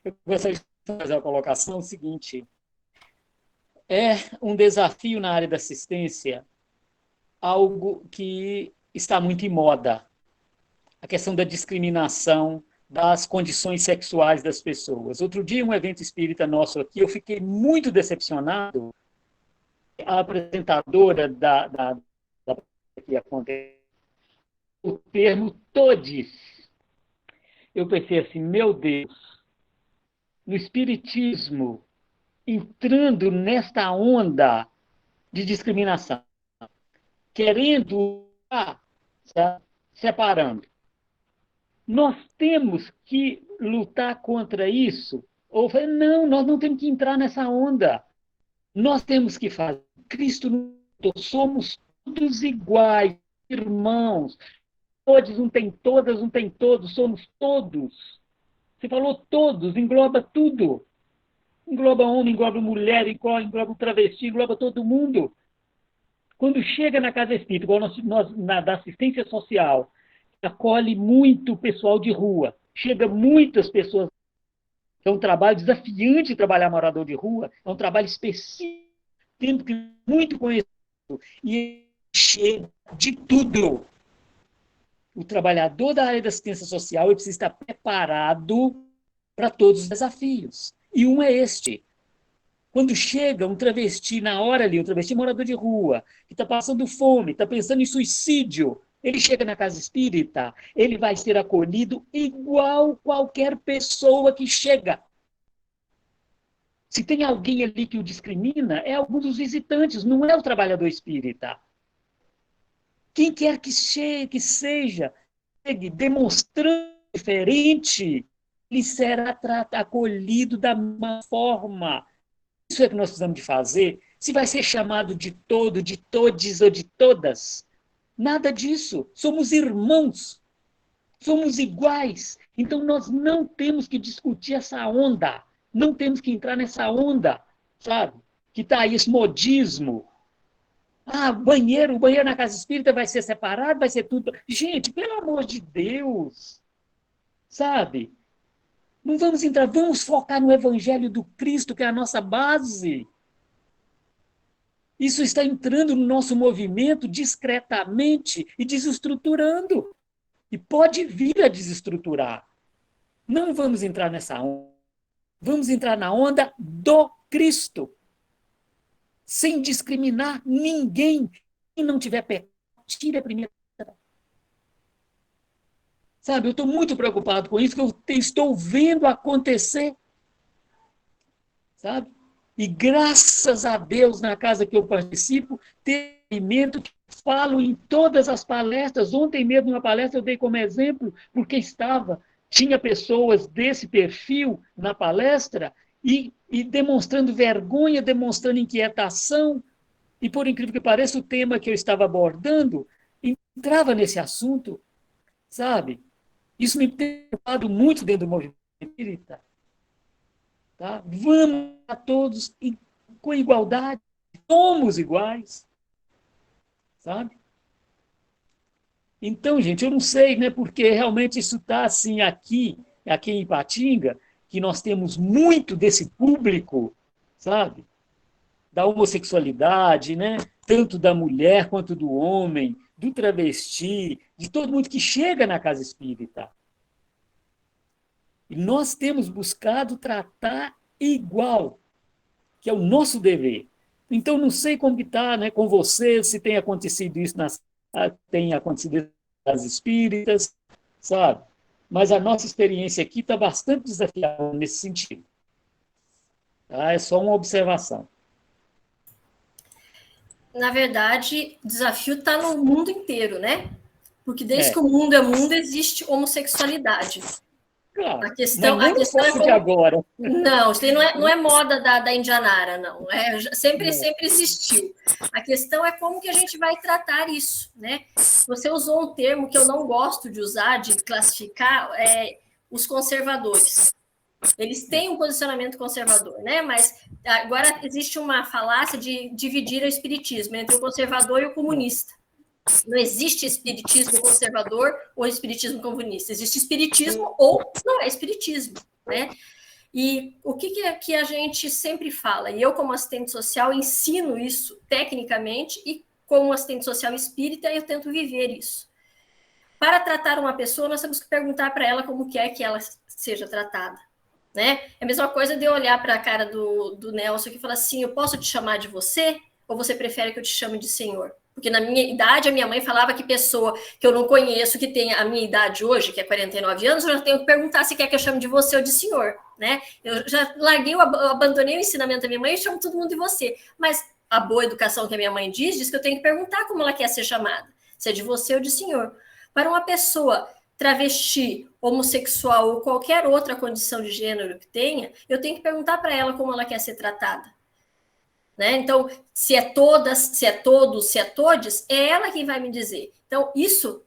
Eu gostaria de fazer a colocação seguinte. É um desafio na área da assistência, algo que está muito em moda. A questão da discriminação, das condições sexuais das pessoas. Outro dia, um evento espírita nosso aqui, eu fiquei muito decepcionado. A apresentadora que aconteceu, o termo todes. Eu pensei assim, meu Deus, no espiritismo, entrando nesta onda de discriminação, querendo separando. Nós temos que lutar contra isso. Ou não, nós não temos que entrar nessa onda. Nós temos que fazer. Cristo, somos todos iguais, irmãos. Todos, não tem todas, não tem todos, somos todos. Você falou todos, engloba tudo. Engloba homem, engloba mulher, engloba travesti, engloba todo mundo. Quando chega na casa espírita, igual da assistência social, acolhe muito pessoal de rua, chega muitas pessoas. É um trabalho desafiante trabalhar morador de rua, é um trabalho específico, tendo que muito conhecido, e chega de tudo. O trabalhador da área da assistência social ele precisa estar preparado para todos os desafios. E um é este. Quando chega um travesti na hora ali, um travesti morador de rua, que está passando fome, está pensando em suicídio, Ele chega na casa espírita, ele vai ser acolhido igual qualquer pessoa que chega. Se tem alguém ali que o discrimina, é algum dos visitantes, não é o trabalhador espírita. Quem quer que seja, demonstrando diferente, ele será acolhido da mesma forma. Isso é que nós precisamos de fazer. Se vai ser chamado de todo, de todes ou de todas, nada disso. Somos irmãos, somos iguais. Então nós não temos que discutir essa onda, não temos que entrar nessa onda, sabe? Que está aí esse modismo. Ah, o banheiro na casa espírita vai ser separado, vai ser tudo. Gente, pelo amor de Deus, sabe? Não vamos entrar, vamos focar no Evangelho do Cristo, que é a nossa base. Isso está entrando no nosso movimento discretamente e desestruturando. E pode vir a desestruturar. Não vamos entrar nessa onda. Vamos entrar na onda do Cristo. Sem discriminar ninguém. Quem não tiver pecado, tire a primeira. Sabe, eu estou muito preocupado com isso, que eu estou vendo acontecer. Sabe? E graças a Deus, na casa que eu participo, tem alimento que falo em todas as palestras. Ontem mesmo, numa palestra, eu dei como exemplo, porque tinha pessoas desse perfil na palestra e demonstrando vergonha, demonstrando inquietação. E, por incrível que pareça, o tema que eu estava abordando entrava nesse assunto, sabe? Isso me tem preocupado muito dentro do movimento espírita. Tá? Vamos a todos com igualdade, somos iguais, sabe? Então, gente, eu não sei, né, porque realmente isso está assim aqui em Ipatinga, que nós temos muito desse público, sabe? Da homossexualidade, né? Tanto da mulher quanto do homem, do travesti, de todo mundo que chega na casa espírita. E nós temos buscado tratar igual, que é o nosso dever. Então, não sei como que está, né, com você, se tem acontecido isso nas espíritas, sabe? Mas a nossa experiência aqui está bastante desafiada nesse sentido. Tá? É só uma observação. Na verdade, o desafio está no mundo inteiro, né? Porque desde que o mundo é mundo, existe homossexualidade. Claro, A questão é como... de agora. Não, isso não é moda da Indianara, não. Sempre existiu. A questão é como que a gente vai tratar isso, né? Você usou um termo que eu não gosto de usar, de classificar os conservadores. Eles têm um posicionamento conservador, né? Mas agora existe uma falácia de dividir o espiritismo entre o conservador e o comunista. Não existe espiritismo conservador ou espiritismo comunista. Existe espiritismo ou não é espiritismo, né? E o que a gente sempre fala, e eu como assistente social ensino isso tecnicamente, e como assistente social espírita eu tento viver isso. Para tratar uma pessoa, nós temos que perguntar para ela como quer que ela seja tratada, né? É a mesma coisa de eu olhar para a cara do Nelson e falar assim, eu posso te chamar de você? Ou você prefere que eu te chame de senhor? Porque na minha idade, a minha mãe falava que pessoa que eu não conheço, que tem a minha idade hoje, que é 49 anos, eu já tenho que perguntar se quer que eu chame de você ou de senhor, né? Eu já eu abandonei o ensinamento da minha mãe e chamo todo mundo de você. Mas a boa educação que a minha mãe diz que eu tenho que perguntar como ela quer ser chamada, se é de você ou de senhor. Para uma pessoa travesti, homossexual ou qualquer outra condição de gênero que tenha, eu tenho que perguntar para ela como ela quer ser tratada. Né? Então, se é todas, se é todos, se é todes, é ela quem vai me dizer. Então, isso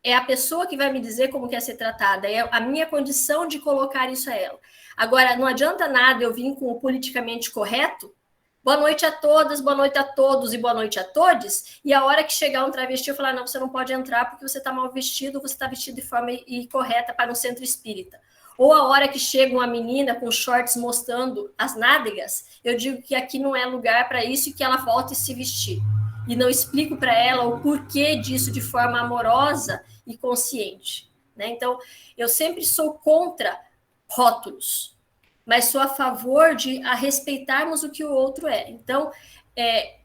é a pessoa que vai me dizer como quer ser tratada, é a minha condição de colocar isso a ela. Agora, não adianta nada eu vir com o politicamente correto, boa noite a todas, boa noite a todos e boa noite a todes, e a hora que chegar um travesti eu falar, não, você não pode entrar porque você está mal vestido, você está vestido de forma incorreta para um centro espírita. Ou a hora que chega uma menina com shorts mostrando as nádegas, eu digo que aqui não é lugar para isso e que ela volte a se vestir. E não explico para ela o porquê disso de forma amorosa e consciente. Né? Então, eu sempre sou contra rótulos, mas sou a favor de respeitarmos o que o outro é. Então,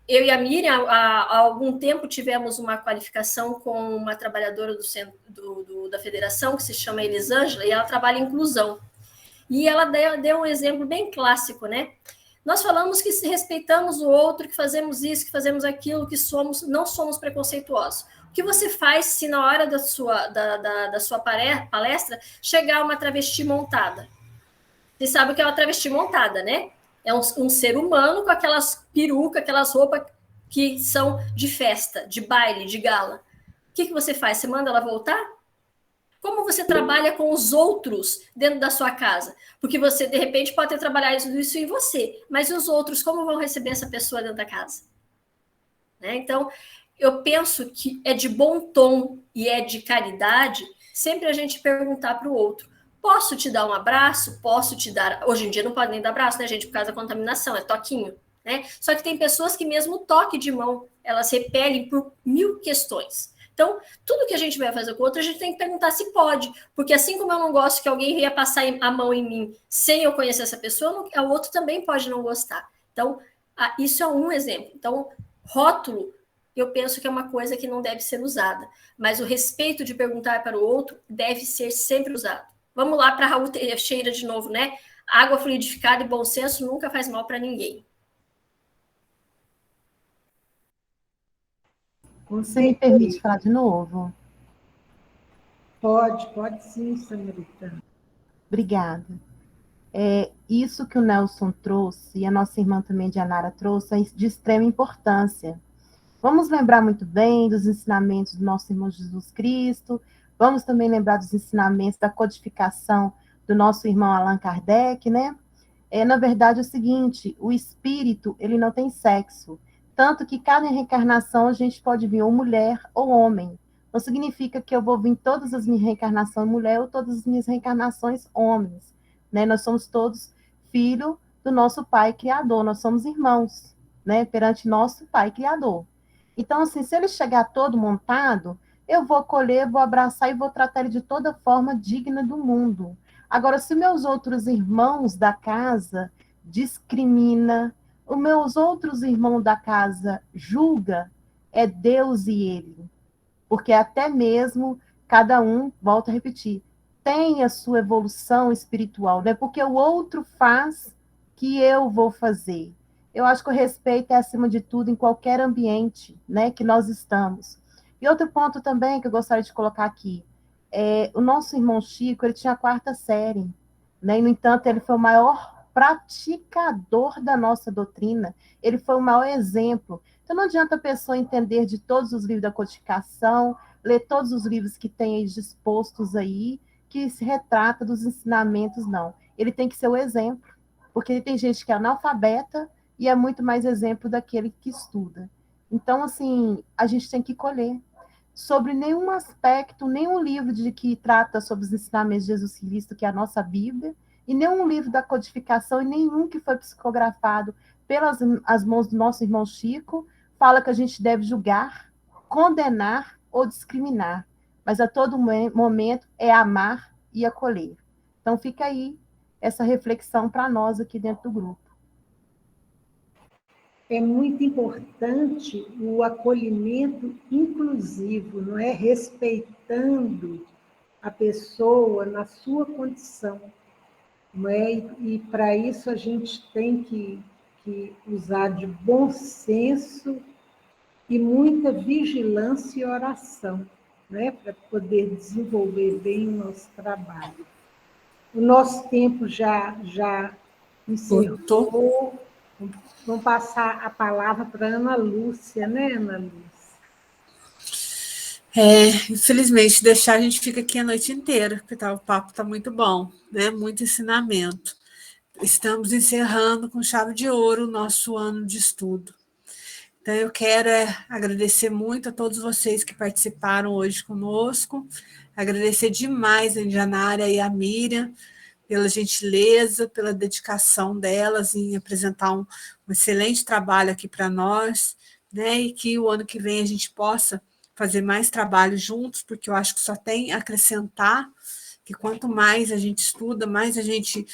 eu e a Miriam, há algum tempo, tivemos uma qualificação com uma trabalhadora da federação, que se chama Elisângela, e ela trabalha em inclusão. E ela deu um exemplo bem clássico, né? Nós falamos que respeitamos o outro, que fazemos isso, que fazemos aquilo, que não somos preconceituosos. O que você faz se na hora da sua palestra chegar uma travesti montada? Você sabe o que é uma travesti montada, né? É um ser humano com aquelas perucas, aquelas roupas que são de festa, de baile, de gala. O que você faz? Você manda ela voltar? Como você trabalha com os outros dentro da sua casa? Porque você, de repente, pode ter trabalhado isso em você, mas os outros, como vão receber essa pessoa dentro da casa? Né? Então, eu penso que é de bom tom e é de caridade sempre a gente perguntar para o outro: posso te dar um abraço? Posso te dar... Hoje em dia não pode nem dar abraço, né, gente? Por causa da contaminação, é toquinho. Né? Só que tem pessoas que mesmo toque de mão, elas repelem por 1000 questões. Então, tudo que a gente vai fazer com o outro, a gente tem que perguntar se pode. Porque assim como eu não gosto que alguém venha passar a mão em mim sem eu conhecer essa pessoa, o outro também pode não gostar. Então, isso é um exemplo. Então, rótulo, eu penso que é uma coisa que não deve ser usada. Mas o respeito de perguntar para o outro deve ser sempre usado. Vamos lá para Raul Teixeira de novo, né? Água fluidificada e bom senso nunca faz mal para ninguém. Você me permite falar de novo? Pode sim, Samaritana. Obrigada. Isso que o Nelson trouxe, e a nossa irmã também, Dianara, trouxe, é de extrema importância. Vamos lembrar muito bem dos ensinamentos do nosso irmão Jesus Cristo, vamos também lembrar dos ensinamentos da codificação do nosso irmão Allan Kardec, né? Na verdade, é o seguinte: o espírito, ele não tem sexo. Tanto que cada reencarnação a gente pode vir ou mulher ou homem. Não significa que eu vou vir todas as minhas reencarnações mulher ou todas as minhas reencarnações homens. Né? Nós somos todos filhos do nosso Pai Criador, nós somos irmãos, né? Perante nosso Pai Criador. Então, assim, se ele chegar todo montado, eu vou acolher, vou abraçar e vou tratar ele de toda forma digna do mundo. Agora, se meus outros irmãos da casa discrimina, os meus outros irmãos da casa julga, é Deus e ele. Porque até mesmo cada um, volto a repetir, tem a sua evolução espiritual, não é porque o outro faz que eu vou fazer. Eu acho que o respeito é acima de tudo em qualquer ambiente, né, que nós estamos. E outro ponto também que eu gostaria de colocar aqui, o nosso irmão Chico, ele tinha a 4ª série, né, e, no entanto, ele foi o maior praticador da nossa doutrina, ele foi o maior exemplo. Então, não adianta a pessoa entender de todos os livros da codificação, ler todos os livros que tem aí dispostos aí, que se retrata dos ensinamentos, não. Ele tem que ser o exemplo, porque tem gente que é analfabeta e é muito mais exemplo daquele que estuda. Então, assim, a gente tem que colher. Sobre nenhum aspecto, nenhum livro que trata sobre os ensinamentos de Jesus Cristo, que é a nossa Bíblia, e nenhum livro da codificação, e nenhum que foi psicografado pelas as mãos do nosso irmão Chico, fala que a gente deve julgar, condenar ou discriminar. Mas a todo momento é amar e acolher. Então fica aí essa reflexão para nós aqui dentro do grupo. É muito importante o acolhimento inclusivo, não é? Respeitando a pessoa na sua condição. Não é? E para isso a gente tem que usar de bom senso e muita vigilância e oração, né? Para poder desenvolver bem o nosso trabalho. O nosso tempo já encerrou. Vamos passar a palavra para a Ana Lúcia, né, Ana Lúcia? Infelizmente, deixar a gente fica aqui a noite inteira, porque o papo está muito bom, né? Muito ensinamento. Estamos encerrando com chave de ouro o nosso ano de estudo. Então, eu quero agradecer muito a todos vocês que participaram hoje conosco, agradecer demais a Indianara e a Miriam pela gentileza, pela dedicação delas em apresentar um excelente trabalho aqui para nós, né? E que o ano que vem a gente possa fazer mais trabalho juntos, porque eu acho que só tem a acrescentar, que quanto mais a gente estuda, mais a gente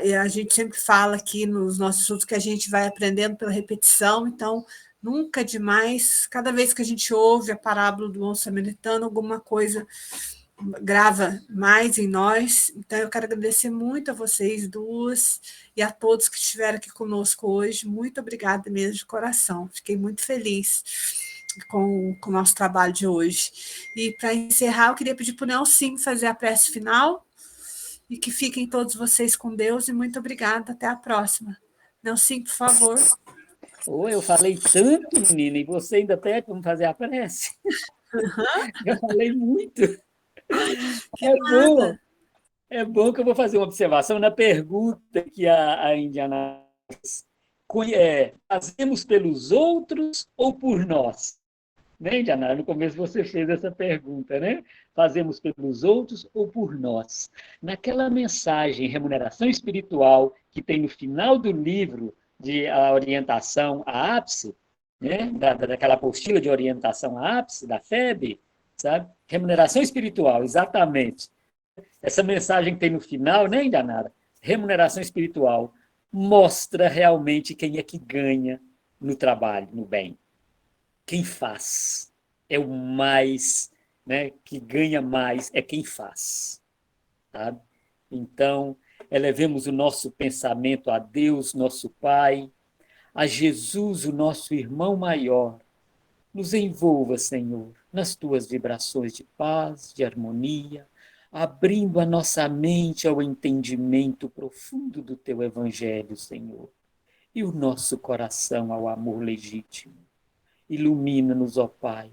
E a gente sempre fala aqui nos nossos estudos que a gente vai aprendendo pela repetição, então nunca é demais. Cada vez que a gente ouve a parábola do bom samaritano, alguma coisa grava mais em nós. Então, eu quero agradecer muito a vocês duas e a todos que estiveram aqui conosco hoje. Muito obrigada mesmo de coração. Fiquei muito feliz com o nosso trabalho de hoje. E, para encerrar, eu queria pedir para o Nelson fazer a prece final e que fiquem todos vocês com Deus. E muito obrigada. Até a próxima. Nelson, por favor. Eu falei tanto, menina, e você ainda pede para fazer a prece? Eu falei muito. É bom que eu vou fazer uma observação na pergunta que a Indiana fez. Fazemos pelos outros ou por nós? Né, Indiana? No começo você fez essa pergunta, né? Fazemos pelos outros ou por nós? Naquela mensagem Remuneração Espiritual que tem no final do livro de a orientação à ápice, né? Daquela apostila de orientação à ápice, da FEB, sabe? Remuneração espiritual, exatamente. Essa mensagem que tem no final, nem danada, remuneração espiritual, mostra realmente quem é que ganha no trabalho, no bem. Quem faz é o mais, né, que ganha mais é quem faz. Sabe? Então, elevemos o nosso pensamento a Deus, nosso Pai, a Jesus, o nosso irmão maior. Nos envolva, Senhor, nas tuas vibrações de paz, de harmonia, abrindo a nossa mente ao entendimento profundo do teu evangelho, Senhor, e o nosso coração ao amor legítimo. Ilumina-nos, ó Pai,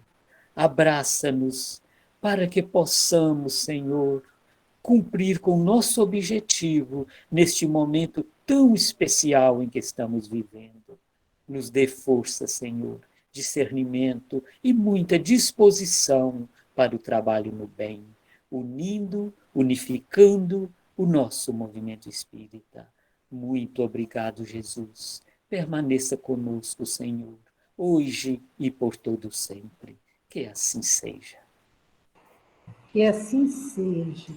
abraça-nos para que possamos, Senhor, cumprir com o nosso objetivo neste momento tão especial em que estamos vivendo. Nos dê força, Senhor, discernimento e muita disposição para o trabalho no bem, unificando o nosso movimento espírita. Muito obrigado, Jesus. Permaneça conosco, Senhor, hoje e por todo sempre. Que assim seja. Que assim seja.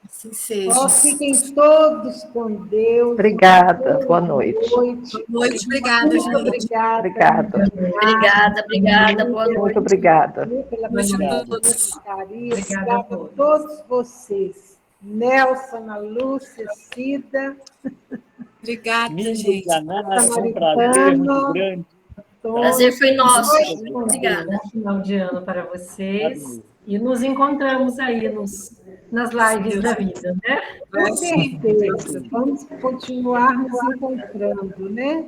Assim seja. Fiquem todos com Deus. Obrigada, boa noite. Boa noite, obrigada, gente. Obrigada. Obrigada, boa noite. Muito obrigada. Pela Obrigada obrigada a todos vocês. Nelson, a Lúcia, Cida. Obrigada, Minha gente. Janara, foi um prazer muito grande. Prazer foi nosso. Obrigada. Bom final de ano para vocês. E nos encontramos aí nas lives da vida, né? Com certeza. Vamos continuar nos encontrando, né?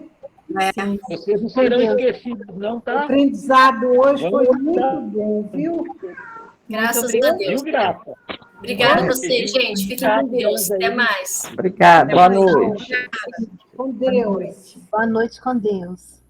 Sim. Vocês não serão esquecidos, não, O tá? aprendizado hoje foi muito bom, viu? Graças a Deus. Viu, Grata? Obrigada a vocês, gente. Fiquem com Deus. Até mais. Obrigada, boa noite. Com Deus. Boa noite com Deus.